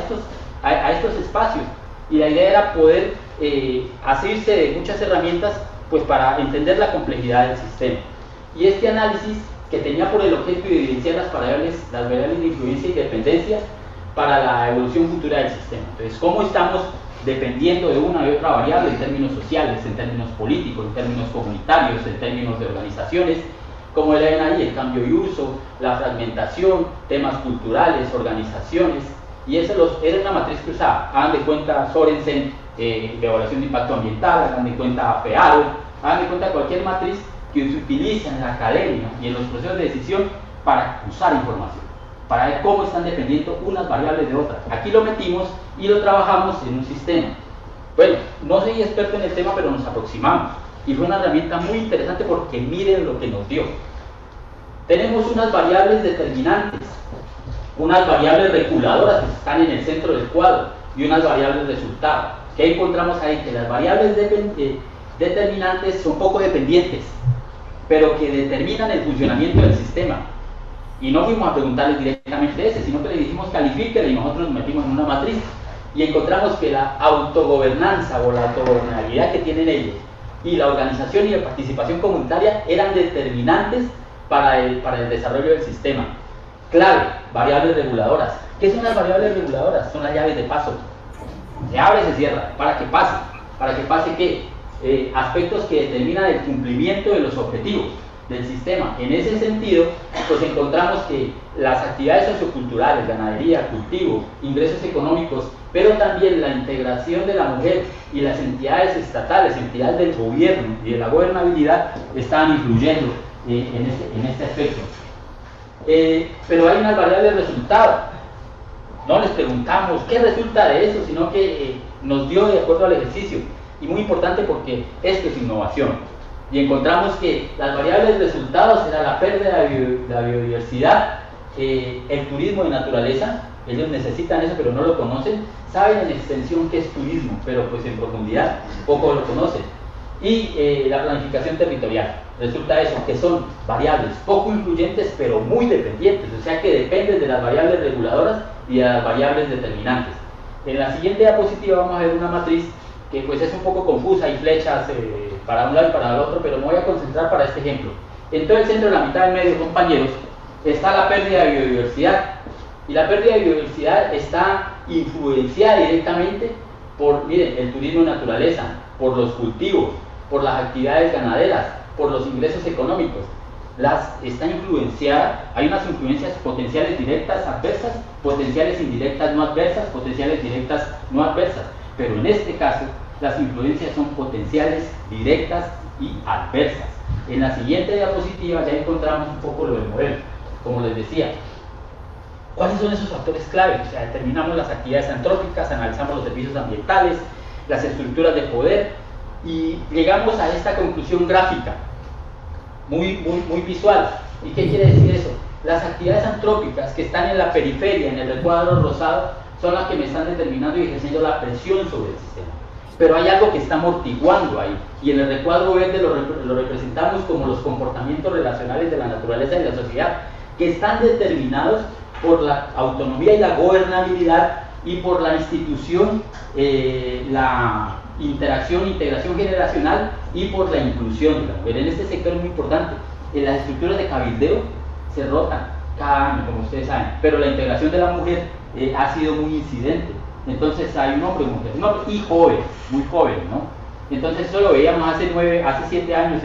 [SPEAKER 1] a estos espacios. Y la idea era poder asirse de muchas herramientas pues para entender la complejidad del sistema. Y este análisis, que tenía por el objeto de evidenciar las variables de influencia y dependencia para la evolución futura del sistema. Entonces, ¿cómo estamos dependiendo de una y otra variable en términos sociales, en términos políticos, en términos comunitarios, en términos de organizaciones? Como ven ahí, el cambio y uso, la fragmentación, temas culturales, organizaciones, y eso era una matriz cruzada. Hagan de cuenta Sorensen, de evaluación de impacto ambiental, hagan de cuenta FEARO, hagan de cuenta cualquier matriz que se utiliza en la academia y en los procesos de decisión para cruzar información, para ver cómo están dependiendo unas variables de otras. Aquí lo metimos y lo trabajamos en un sistema. Bueno, no soy experto en el tema, pero nos aproximamos. Y fue una herramienta muy interesante porque miren lo que nos dio. Tenemos unas variables determinantes, unas variables reguladoras que están en el centro del cuadro y unas variables resultado. ¿Qué encontramos ahí? Que las variables determinantes son poco dependientes, pero que determinan el funcionamiento del sistema. Y no fuimos a preguntarles directamente ese, sino que le dijimos califíquele y nosotros nos metimos en una matriz y encontramos que la autogobernanza o la autogobernabilidad que tienen ellos y la organización y la participación comunitaria eran determinantes para el desarrollo del sistema. Clave, variables reguladoras. ¿Qué son las variables reguladoras? Son las llaves de paso. Se abre y se cierra. ¿Para que pase? ¿Para que pase qué? Aspectos que determinan el cumplimiento de los objetivos del sistema. En ese sentido, pues encontramos que las actividades socioculturales, ganadería, cultivo, ingresos económicos, pero también la integración de la mujer y las entidades estatales, entidades del gobierno y de la gobernabilidad, estaban influyendo en este aspecto. Pero hay unas variables de resultado. No les preguntamos qué resulta de eso, sino que nos dio de acuerdo al ejercicio. Y muy importante porque esto es innovación. Y encontramos que las variables de resultados eran la pérdida de la biodiversidad, el turismo de naturaleza. Ellos necesitan eso, pero no lo conocen. Saben en extensión qué es turismo, pero pues en profundidad poco lo conocen. Y la planificación territorial. Resulta eso, que son variables poco influyentes, pero muy dependientes. O sea que dependen de las variables reguladoras y de las variables determinantes. En la siguiente diapositiva vamos a ver una matriz que pues es un poco confusa, hay flechas para un lado y para el otro, pero me voy a concentrar para este ejemplo. En todo el centro, de la mitad del medio, compañeros, está la pérdida de biodiversidad. Y la pérdida de biodiversidad está influenciada directamente por, miren, el turismo de naturaleza, por los cultivos, por las actividades ganaderas, por los ingresos económicos. Está influenciada, hay unas influencias potenciales directas adversas, potenciales indirectas no adversas, potenciales directas no adversas. Pero en este caso, las influencias son potenciales, directas y adversas. En la siguiente diapositiva ya encontramos un poco lo del modelo. Como les decía, ¿cuáles son esos factores clave? O sea, determinamos las actividades antrópicas, analizamos los servicios ambientales, las estructuras de poder y llegamos a esta conclusión gráfica, muy visual. ¿Y qué quiere decir eso? Las actividades antrópicas que están en la periferia, en el recuadro rosado, son las que me están determinando y ejerciendo la presión sobre el sistema. Pero hay algo que está amortiguando ahí, y en el recuadro verde lo representamos como los comportamientos relacionales de la naturaleza y la sociedad, que están determinados por la autonomía y la gobernabilidad y por la institución, la interacción, integración generacional y por la inclusión de la mujer. En este sector es muy importante. En las estructuras de cabildeo se rotan cada año, como ustedes saben, pero la integración de la mujer ha sido muy incidente. Entonces hay un hombre, un hombre y joven, muy joven, ¿no? Entonces eso lo veíamos hace 7 años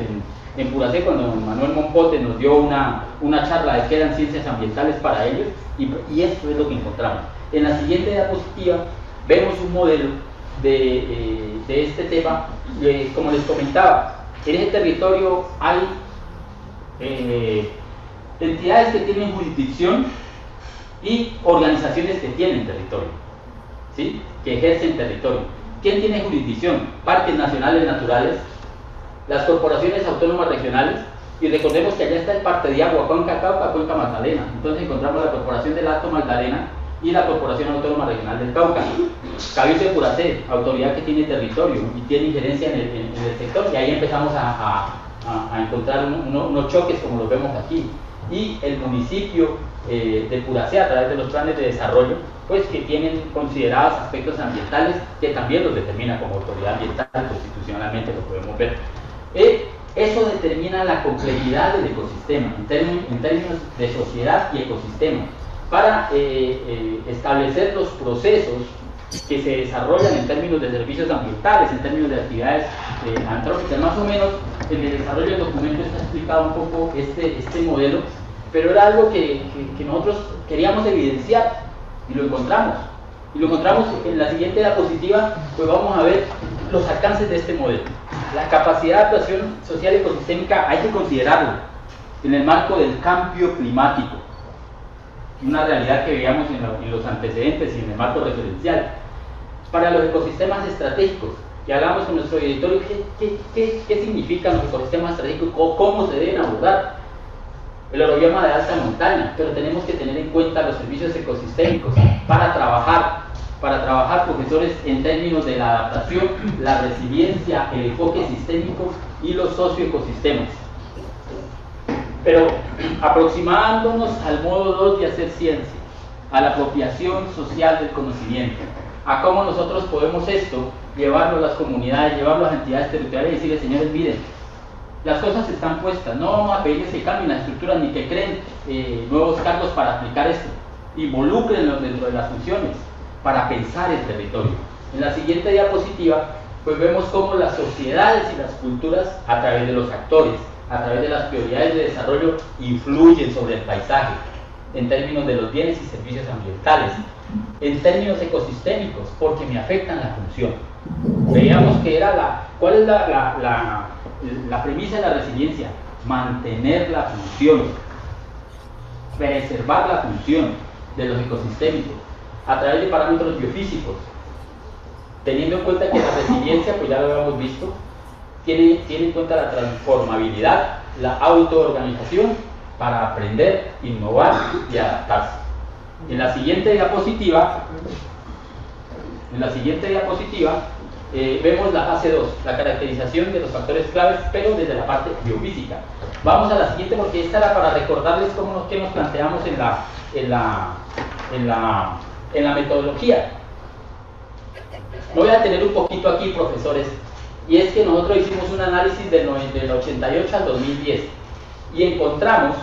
[SPEAKER 1] en Puracé, cuando Manuel Mompote nos dio una charla de qué eran ciencias ambientales para ellos, y esto es lo que encontramos. En la siguiente diapositiva vemos un modelo de este tema. Como les comentaba, en ese territorio hay entidades que tienen jurisdicción y organizaciones que tienen territorio, ¿sí? Que ejercen territorio. ¿Quién tiene jurisdicción? Parques nacionales naturales, las corporaciones autónomas regionales, y recordemos que allá está el Parte de Agua, Cuenca Cauca, Cuenca Magdalena. Entonces encontramos la Corporación del Alto Magdalena y la Corporación Autónoma Regional del Cauca. Cabildo de Puracé, autoridad que tiene territorio y tiene injerencia en el sector, y ahí empezamos a encontrar unos choques como los vemos aquí. Y el municipio de Puracé, a través de los planes de desarrollo, pues que tienen considerados aspectos ambientales que también los determina como autoridad ambiental, constitucionalmente lo podemos ver. Eso determina la complejidad del ecosistema en términos de sociedad y ecosistema, para establecer los procesos que se desarrollan en términos de servicios ambientales, en términos de actividades antrópicas. Más o menos en el desarrollo del documento está explicado un poco este modelo, pero era algo que nosotros queríamos evidenciar, y lo encontramos. Y lo encontramos en la siguiente diapositiva. Pues vamos a ver los alcances de este modelo. La capacidad de actuación social y ecosistémica hay que considerarlo en el marco del cambio climático, una realidad que veíamos en los antecedentes y en el marco referencial. Para los ecosistemas estratégicos, que hablamos con nuestro directorio, ¿qué significan los ecosistemas estratégicos? ¿Cómo se deben abordar? El orobioma de alta montaña, pero tenemos que tener en cuenta los servicios ecosistémicos para trabajar, profesores, en términos de la adaptación, la resiliencia, el enfoque sistémico y los socioecosistemas. Pero aproximándonos al modo 2 de hacer ciencia, a la apropiación social del conocimiento, a cómo nosotros podemos esto llevarlo a las comunidades, llevarlo a las entidades territoriales y decirles: señores, miren, las cosas están puestas, no vamos a pedirles que cambien las estructuras ni que creen nuevos cargos para aplicar esto, involúcrenlos dentro de las funciones para pensar el territorio. En la siguiente diapositiva pues vemos cómo las sociedades y las culturas, a través de los actores, a través de las prioridades de desarrollo, influyen sobre el paisaje en términos de los bienes y servicios ambientales, en términos ecosistémicos, porque me afectan la función. Veíamos que era ¿cuál es la premisa de la resiliencia? Mantener la función, preservar la función de los ecosistémicos a través de parámetros biofísicos, teniendo en cuenta que la resiliencia, pues ya lo habíamos visto, tiene en cuenta la transformabilidad, la autoorganización para aprender, innovar y adaptarse. En la siguiente diapositiva vemos la fase 2, la caracterización de los factores claves, pero desde la parte biofísica. Vamos a la siguiente, porque esta era para recordarles qué nos planteamos en la metodología. Me voy a detener un poquito aquí, profesores, y es que nosotros hicimos un análisis del 88 al 2010 y encontramos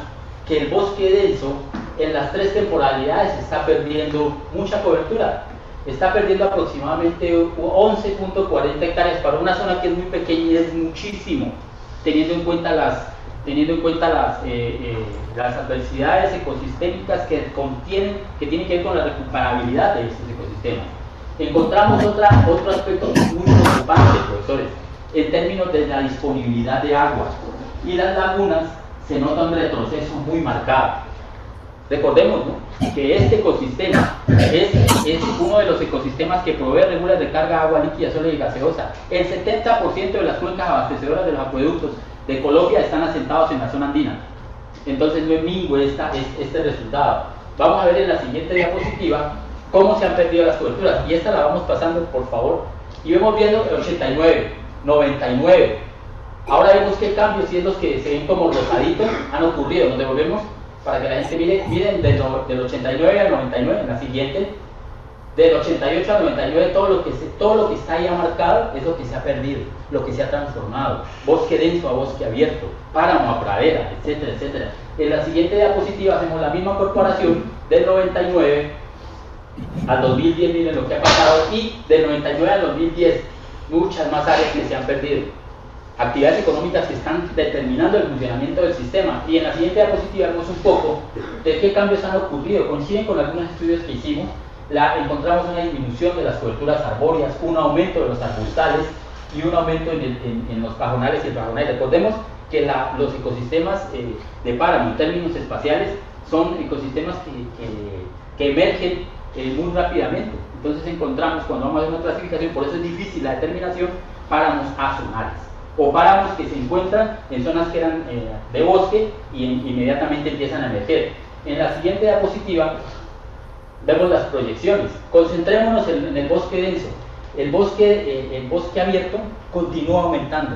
[SPEAKER 1] que el bosque denso en las 3 temporalidades está perdiendo mucha cobertura. Está perdiendo aproximadamente 11.40 hectáreas para una zona que es muy pequeña y es muchísimo, teniendo en cuenta las adversidades ecosistémicas que tienen que ver con la recuperabilidad de estos ecosistemas. Encontramos otro aspecto muy preocupante, profesores, en términos de la disponibilidad de agua, y las lagunas se nota un retroceso muy marcado. Recordemos, ¿no?, que este ecosistema es uno de los ecosistemas que provee, regula y recarga agua líquida, sólida y gaseosa. El 70% de las cuencas abastecedoras de los acueductos de Colombia están asentados en la zona andina. Entonces no es mingo este resultado. Vamos a ver en la siguiente diapositiva cómo se han perdido las coberturas, y esta la vamos pasando, por favor, y vemos viendo el 89, 99. Ahora vemos qué cambios, si es los que se ven como rosaditos, han ocurrido. Nos devolvemos para que la gente miren del 89 al 99, en la siguiente, del 88 al 99, todo lo que está ahí marcado es lo que se ha perdido, lo que se ha transformado, bosque denso a bosque abierto, páramo a pradera, etcétera, etcétera. En la siguiente diapositiva hacemos la misma comparación del 99 Al 2010 miren lo que ha pasado, y del 99 al 2010 muchas más áreas que se han perdido, actividades económicas que están determinando el funcionamiento del sistema. Y en la siguiente diapositiva vemos un poco de qué cambios han ocurrido. Coinciden con algunos estudios que hicimos. Encontramos una disminución de las coberturas arbóreas, un aumento de los arbustales y un aumento en los pajonales y el pajonal. Recordemos que los ecosistemas de páramo en términos espaciales son ecosistemas que emergen muy rápidamente. Entonces encontramos, cuando vamos a hacer una clasificación, por eso es difícil la determinación, páramos azonales o páramos que se encuentran en zonas que eran de bosque y inmediatamente empiezan a emerger. En la siguiente diapositiva vemos las proyecciones. Concentrémonos en el bosque denso. El bosque abierto continúa aumentando.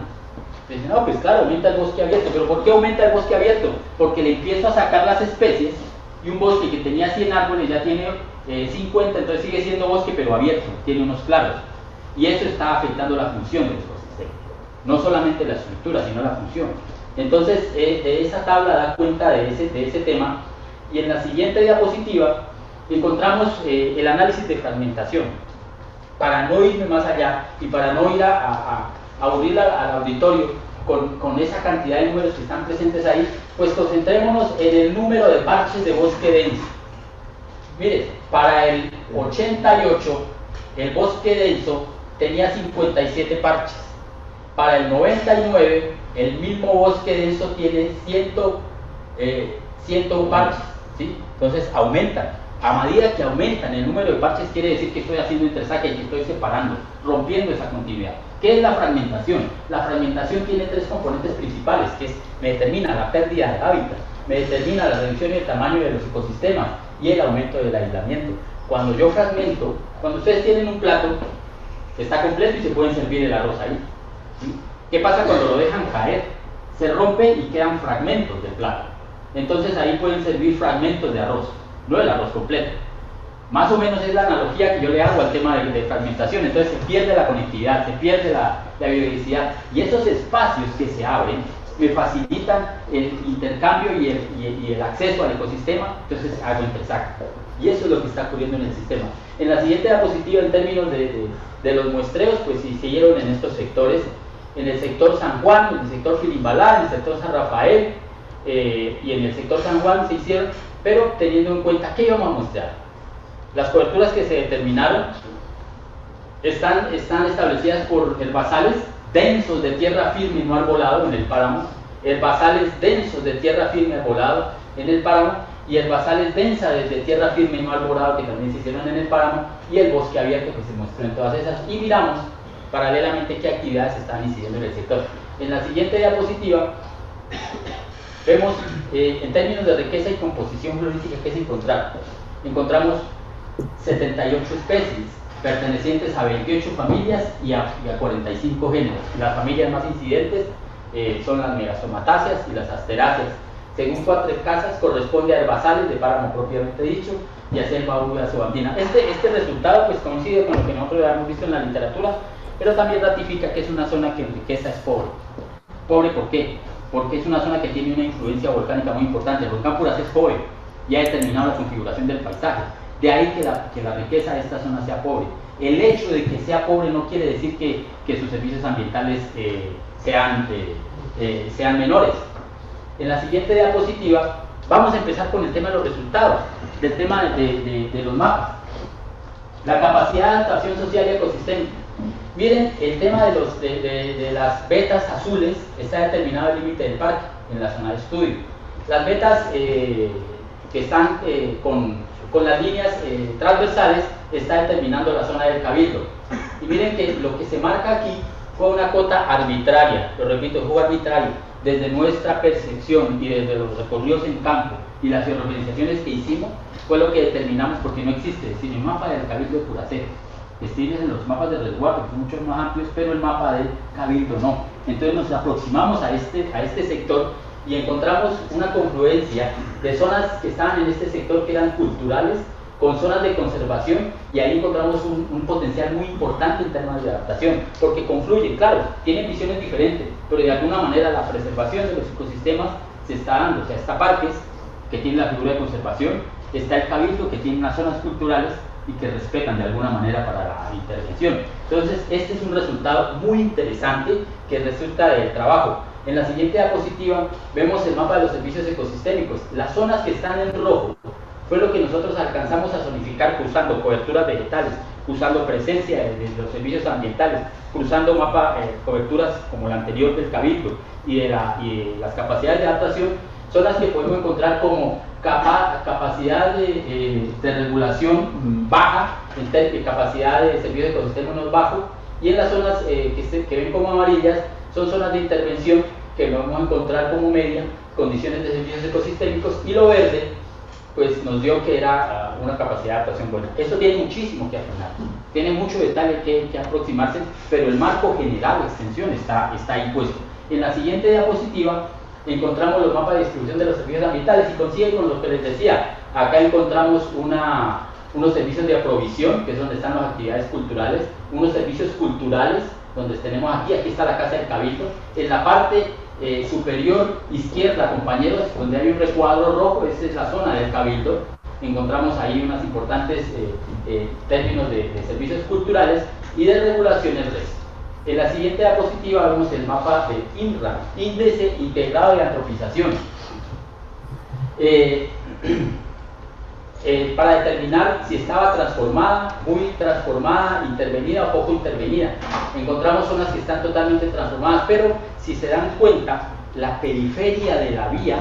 [SPEAKER 1] Dicen, no, pues claro, aumenta el bosque abierto. ¿Pero por qué aumenta el bosque abierto? Porque le empiezo a sacar las especies, y un bosque que tenía 100 árboles ya tiene 50, entonces sigue siendo bosque pero abierto, tiene unos claros. Y eso está afectando la función del ecosistema. No solamente la estructura, sino la función. Entonces, esa tabla da cuenta de ese tema. Y en la siguiente diapositiva encontramos el análisis de fragmentación. Para no irme más allá y para no ir a aburrir al auditorio con esa cantidad de números que están presentes ahí, pues concentrémonos en el número de parches de bosque denso. Mire, para el 88 el bosque denso tenía 57 parches. Para el 99 el mismo bosque denso tiene 100 parches, ¿sí? Entonces aumentan. A medida que aumentan el número de parches, quiere decir que estoy haciendo entresaque y que estoy separando, rompiendo esa continuidad. ¿Qué es la fragmentación? La fragmentación tiene tres componentes principales, que me determina la pérdida de hábitat, me determina la reducción del tamaño de los ecosistemas y el aumento del aislamiento. Cuando yo fragmento, cuando ustedes tienen un plato, está completo y se pueden servir el arroz ahí, ¿sí? ¿Qué pasa cuando lo dejan caer? Se rompe y quedan fragmentos del plato. Entonces ahí pueden servir fragmentos de arroz, no el arroz completo. Más o menos es la analogía que yo le hago al tema de fragmentación. Entonces se pierde la conectividad, se pierde la biodiversidad, y esos espacios que se abren me facilitan el intercambio y el acceso al ecosistema. Entonces hago entresaque, y eso es lo que está ocurriendo en el sistema. En la siguiente diapositiva, en términos de los muestreos, pues se hicieron en estos sectores: en el sector San Juan, en el sector Filimbalá, en el sector San Rafael, y en el sector San Juan se hicieron, pero teniendo en cuenta qué íbamos a mostrar. Las coberturas que se determinaron están establecidas por herbazales densos de tierra firme y no arbolado en el páramo, herbazales densos de tierra firme y arbolado en el páramo, y herbazales densas de tierra firme y no arbolado que también se hicieron en el páramo, y el bosque abierto que se mostró en todas esas. Y miramos paralelamente qué actividades están incidiendo en el sector. En la siguiente diapositiva vemos en términos de riqueza y composición florística qué se encontraron. Encontramos 78 especies pertenecientes a 28 familias y a 45 géneros. Las familias más incidentes son las megastomatáceas y las asteráceas. Según Cuatro Casas, corresponde a herbazales de páramo propiamente dicho y a selva húmeda subandina. Este resultado pues coincide con lo que nosotros ya hemos visto en la literatura, pero también ratifica que es una zona que en riqueza es pobre. ¿Pobre por qué? Porque es una zona que tiene una influencia volcánica muy importante. El volcán Puracé es pobre y ha determinado la configuración del paisaje. De ahí que la riqueza de esta zona sea pobre. El hecho de que sea pobre no quiere decir que sus servicios ambientales sean menores. En la siguiente diapositiva vamos a empezar con el tema de los resultados, del tema de los mapas. La capacidad de adaptación social y ecosistémica. Miren, el tema de las vetas azules está determinado el límite del parque en la zona de estudio. Las vetas que están con las líneas transversales está determinando la zona del cabildo. Y miren que lo que se marca aquí fue una cota arbitraria, lo repito, fue arbitrario. Desde nuestra percepción y desde los recorridos en campo y las organizaciones que hicimos, fue lo que determinamos, porque no existe sin el mapa del cabildo de Puracé. Existen los mapas de resguardo, que son mucho más amplios, pero el mapa del cabildo no. Entonces nos aproximamos a este sector y encontramos una confluencia de zonas que estaban en este sector que eran culturales, con zonas de conservación, y ahí encontramos un potencial muy importante en términos de adaptación, porque confluyen, claro, tienen visiones diferentes, pero de alguna manera la preservación de los ecosistemas se está dando. O sea, está parques, que tiene la figura de conservación, está el cabildo, que tiene unas zonas culturales, y que respetan de alguna manera para la intervención. Entonces, este es un resultado muy interesante que resulta del trabajo. En la siguiente diapositiva vemos el mapa de los servicios ecosistémicos. Las zonas que están en rojo fue lo que nosotros alcanzamos a zonificar cruzando coberturas vegetales, cruzando presencia de los servicios ambientales, cruzando coberturas como la anterior del Cabildo y de las capacidades de adaptación. Son las que podemos encontrar como capacidad de regulación baja, capacidad de servicios ecosistémicos bajo, y en las zonas que ven como amarillas son zonas de intervención que vamos a encontrar como media, condiciones de servicios ecosistémicos, y lo verde pues nos dio que era una capacidad de adaptación buena. Esto tiene muchísimo que afinar, tiene mucho detalle que aproximarse, pero el marco general de extensión está ahí puesto. En la siguiente diapositiva encontramos los mapas de distribución de los servicios ambientales y coincide con lo que les decía. Acá encontramos unos servicios de aprovisión, que es donde están las actividades culturales, unos servicios culturales, donde tenemos aquí está la Casa del Cabildo. En la parte superior izquierda, compañeros, donde hay un recuadro rojo, esa es la zona del Cabildo. Encontramos ahí unos importantes términos de servicios culturales y de regulaciones RES. En la siguiente diapositiva vemos el mapa de INRA, Índice Integrado de Antropización. Para determinar si estaba transformada, muy transformada, intervenida o poco intervenida. Encontramos zonas que están totalmente transformadas, pero si se dan cuenta, la periferia de la vía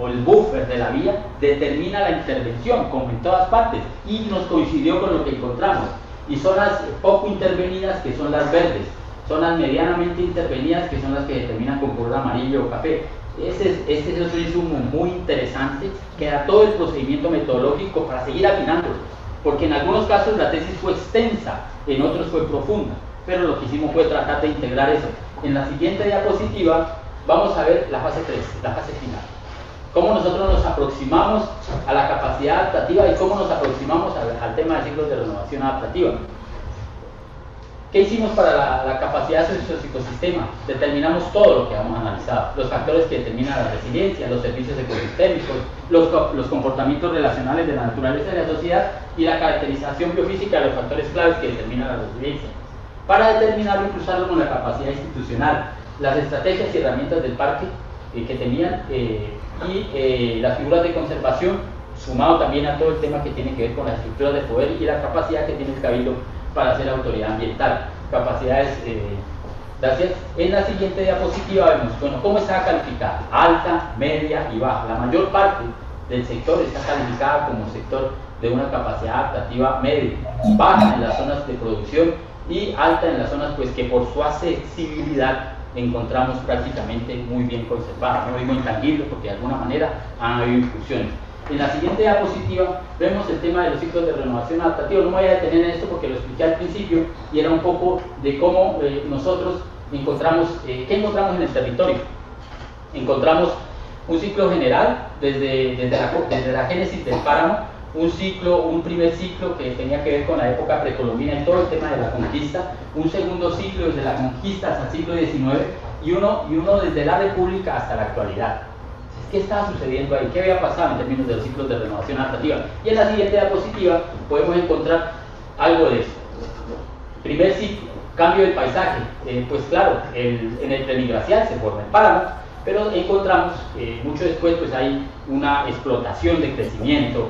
[SPEAKER 1] o el buffer de la vía determina la intervención, como en todas partes, y nos coincidió con lo que encontramos. Y zonas poco intervenidas, que son las verdes, zonas medianamente intervenidas, que son las que determinan con color amarillo o café. Este es otro insumo muy interesante que da todo el procedimiento metodológico para seguir afinándolo, porque en algunos casos la tesis fue extensa, en otros fue profunda, pero lo que hicimos fue tratar de integrar eso. En la siguiente diapositiva vamos a ver la fase 3, la fase final. Cómo nosotros nos aproximamos a la capacidad adaptativa y cómo nos aproximamos al tema de ciclos de renovación adaptativa. ¿Qué hicimos para la capacidad de nuestro ecosistema? Determinamos todo lo que hemos analizado, los factores que determinan la resiliencia, los servicios ecosistémicos, los comportamientos relacionales de la naturaleza y de la sociedad y la caracterización biofísica de los factores claves que determinan la resiliencia. Para determinarlo y cruzarlo con la capacidad institucional, las estrategias y herramientas del parque que tenían y las figuras de conservación, sumado también a todo el tema que tiene que ver con las estructuras de poder y la capacidad que tiene el Cabildo para hacer autoridad ambiental, capacidades. Gracias. En la siguiente diapositiva vemos, bueno, cómo está calificada: alta, media y baja. La mayor parte del sector está calificada como sector de una capacidad adaptativa media, baja en las zonas de producción y alta en las zonas pues que por su accesibilidad encontramos prácticamente muy bien conservadas. No digo intangible porque de alguna manera han habido incursiones. En la siguiente diapositiva vemos el tema de los ciclos de renovación adaptativa. No me voy a detener en esto porque lo expliqué al principio y era un poco de cómo nosotros encontramos, ¿qué encontramos en el territorio? Encontramos un ciclo general desde la génesis del páramo, un primer ciclo que tenía que ver con la época precolombina en todo el tema de la conquista, un segundo ciclo desde la conquista hasta el siglo XIX y uno desde la República hasta la actualidad. ¿Qué estaba sucediendo ahí? ¿Qué había pasado en términos de los ciclos de renovación adaptativa? Y en la siguiente diapositiva podemos encontrar algo de esto. Primer ciclo, cambio del paisaje. Pues claro, en el pleniglacial se forma el páramo, pero encontramos mucho después pues hay una explotación de crecimiento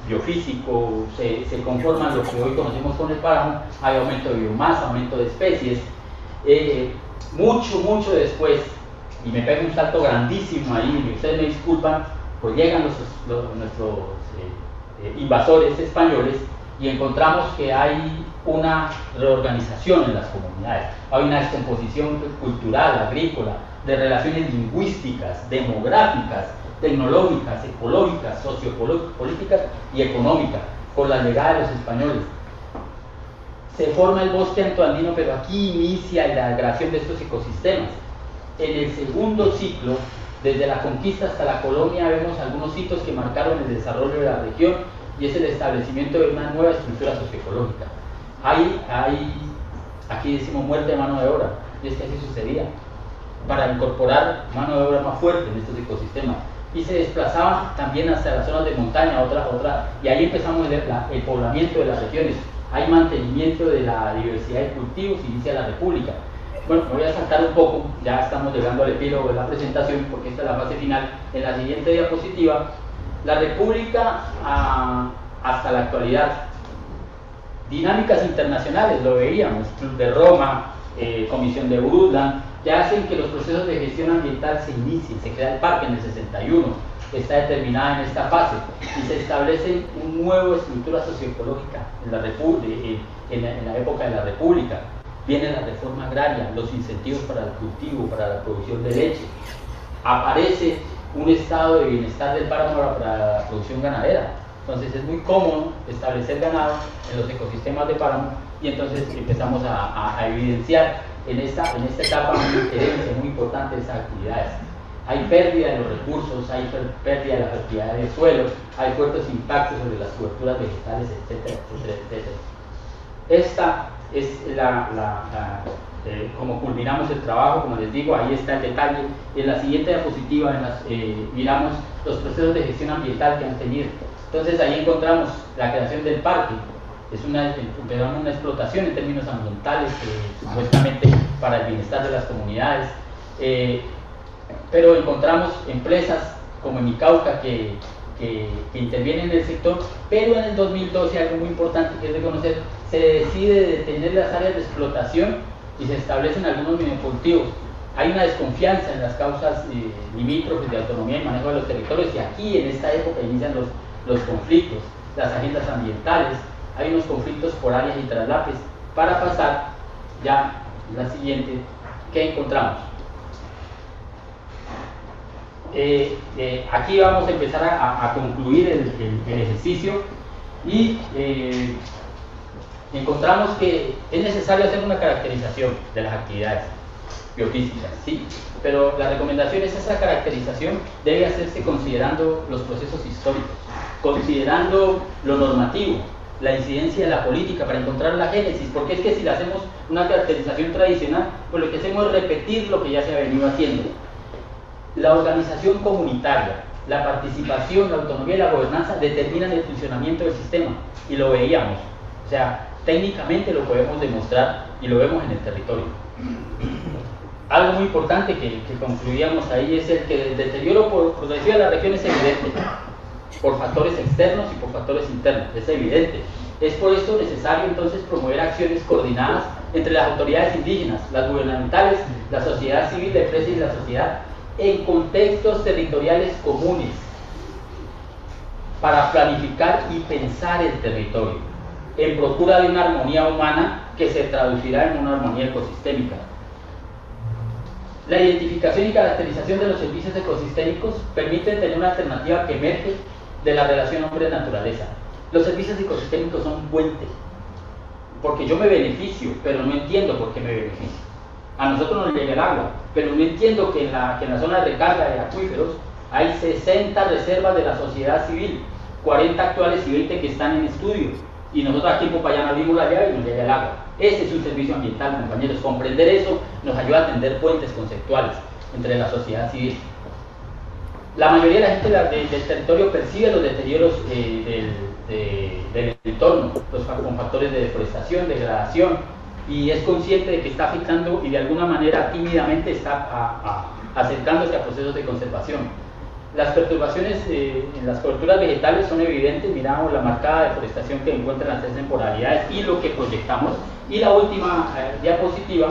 [SPEAKER 1] biofísico, se conforman lo que hoy conocemos con el páramo, hay aumento de biomasa, aumento de especies. Mucho después, y me pega un salto grandísimo ahí, y ustedes me disculpan, pues llegan nuestros invasores españoles y encontramos que hay una reorganización en las comunidades, hay una descomposición cultural, agrícola, de relaciones lingüísticas, demográficas, tecnológicas, ecológicas, sociopolíticas y económicas, con la llegada de los españoles. Se forma el bosque antoandino, pero aquí inicia la creación de estos ecosistemas. En el segundo ciclo, desde la conquista hasta la colonia, vemos algunos hitos que marcaron el desarrollo de la región y es el establecimiento de una nueva estructura socioecológica. Aquí decimos muerte de mano de obra, y es que así sucedía. Para incorporar mano de obra más fuerte en estos ecosistemas, y se desplazaban también hasta las zonas de montaña, y ahí empezamos el poblamiento de las regiones. Hay mantenimiento de la diversidad de cultivos, inicia la república. Bueno, me voy a saltar un poco, ya estamos llegando al epílogo de la presentación porque esta es la fase final. En la siguiente diapositiva, la república hasta la actualidad. Dinámicas internacionales, lo veíamos, Club de Roma, Comisión de Brundtland, que hacen que los procesos de gestión ambiental se inicien. Se crea el parque en el 61, está determinada en esta fase y se establece una nueva estructura socioecológica en la época de la república. Viene la reforma agraria, los incentivos para el cultivo, para la producción de leche. Aparece un estado de bienestar del páramo para la producción ganadera. Entonces es muy cómodo establecer ganado en los ecosistemas de páramo y entonces empezamos a evidenciar en esta etapa una diferencia muy importante de esas actividades. Hay pérdida de los recursos, hay pérdida de la fertilidad del suelo, hay fuertes impactos sobre las coberturas vegetales, etcétera, etcétera, etcétera. Esta es como culminamos el trabajo, como les digo, ahí está el detalle. En la siguiente diapositiva miramos los procesos de gestión ambiental que han tenido. Entonces ahí encontramos la creación del parque, es una explotación en términos ambientales, supuestamente para el bienestar de las comunidades, pero encontramos empresas como Micauca que intervienen en el sector, pero en el 2012 algo muy importante que es reconocer, se decide detener las áreas de explotación y se establecen algunos monocultivos. Hay una desconfianza en las causas limítrofes de autonomía y manejo de los territorios y aquí en esta época inician los conflictos, las agendas ambientales, hay unos conflictos por áreas y traslapes. Para pasar ya la siguiente, ¿qué encontramos? Aquí vamos a empezar a concluir el ejercicio y encontramos que es necesario hacer una caracterización de las actividades biofísicas, ¿sí? Pero la recomendación es esa caracterización debe hacerse considerando los procesos históricos, considerando lo normativo, la incidencia de la política para encontrar la génesis, porque es que si le hacemos una caracterización tradicional, pues lo que hacemos es repetir lo que ya se ha venido haciendo. La organización comunitaria, la participación, la autonomía y la gobernanza determinan el funcionamiento del sistema, y lo veíamos, o sea, técnicamente lo podemos demostrar y lo vemos en el territorio. Algo muy importante que concluíamos ahí es el que el deterioro progresivo de la región es evidente, por factores externos y por factores internos, es evidente. Es por eso necesario entonces promover acciones coordinadas entre las autoridades indígenas, las gubernamentales, la sociedad civil, la empresa y la sociedad, en contextos territoriales comunes, para planificar y pensar el territorio, en procura de una armonía humana que se traducirá en una armonía ecosistémica. La identificación y caracterización de los servicios ecosistémicos permite tener una alternativa que emerge de la relación hombre-naturaleza. Los servicios ecosistémicos son un puente, porque yo me beneficio, pero no entiendo por qué me beneficio. A nosotros nos llega el agua, pero no entiendo que en la zona de recarga de acuíferos hay 60 reservas de la sociedad civil, 40 actuales y 20 que están en estudio, y nosotros aquí en Popayán abrimos la llave y nos llega el agua. Ese es un servicio ambiental, compañeros. Comprender eso nos ayuda a tender puentes conceptuales entre la sociedad civil. La mayoría de la gente del territorio percibe los deterioros del entorno, con factores de deforestación, degradación, y es consciente de que está afectando y de alguna manera tímidamente está acercándose a procesos de conservación. Las perturbaciones en las coberturas vegetales son evidentes, miramos la marcada deforestación que encuentran las tres temporalidades y lo que proyectamos. Y la última diapositiva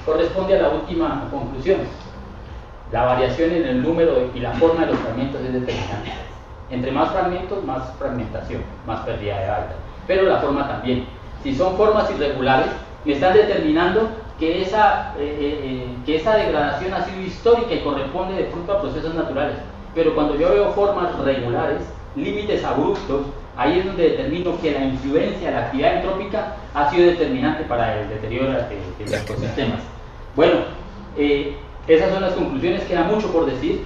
[SPEAKER 1] corresponde a la última conclusión. La variación en el número y la forma de los fragmentos es determinante. Entre más fragmentos, más fragmentación, más pérdida de hábitat. Pero la forma también. Si son formas irregulares, me están determinando que esa degradación ha sido histórica y corresponde de fruto a procesos naturales. Pero cuando yo veo formas regulares, límites abruptos, ahí es donde determino que la influencia de la actividad entrópica ha sido determinante para el deterioro de los ecosistemas. Bueno, esas son las conclusiones. Queda mucho por decir,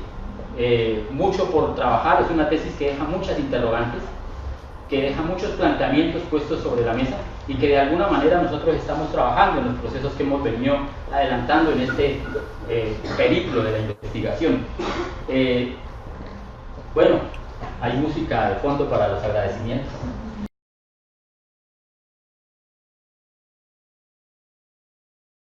[SPEAKER 1] mucho por trabajar. Es una tesis que deja muchas interrogantes, que deja muchos planteamientos puestos sobre la mesa y que de alguna manera nosotros estamos trabajando en los procesos que hemos venido adelantando en este periplo de la investigación. Bueno, hay música de fondo para los agradecimientos.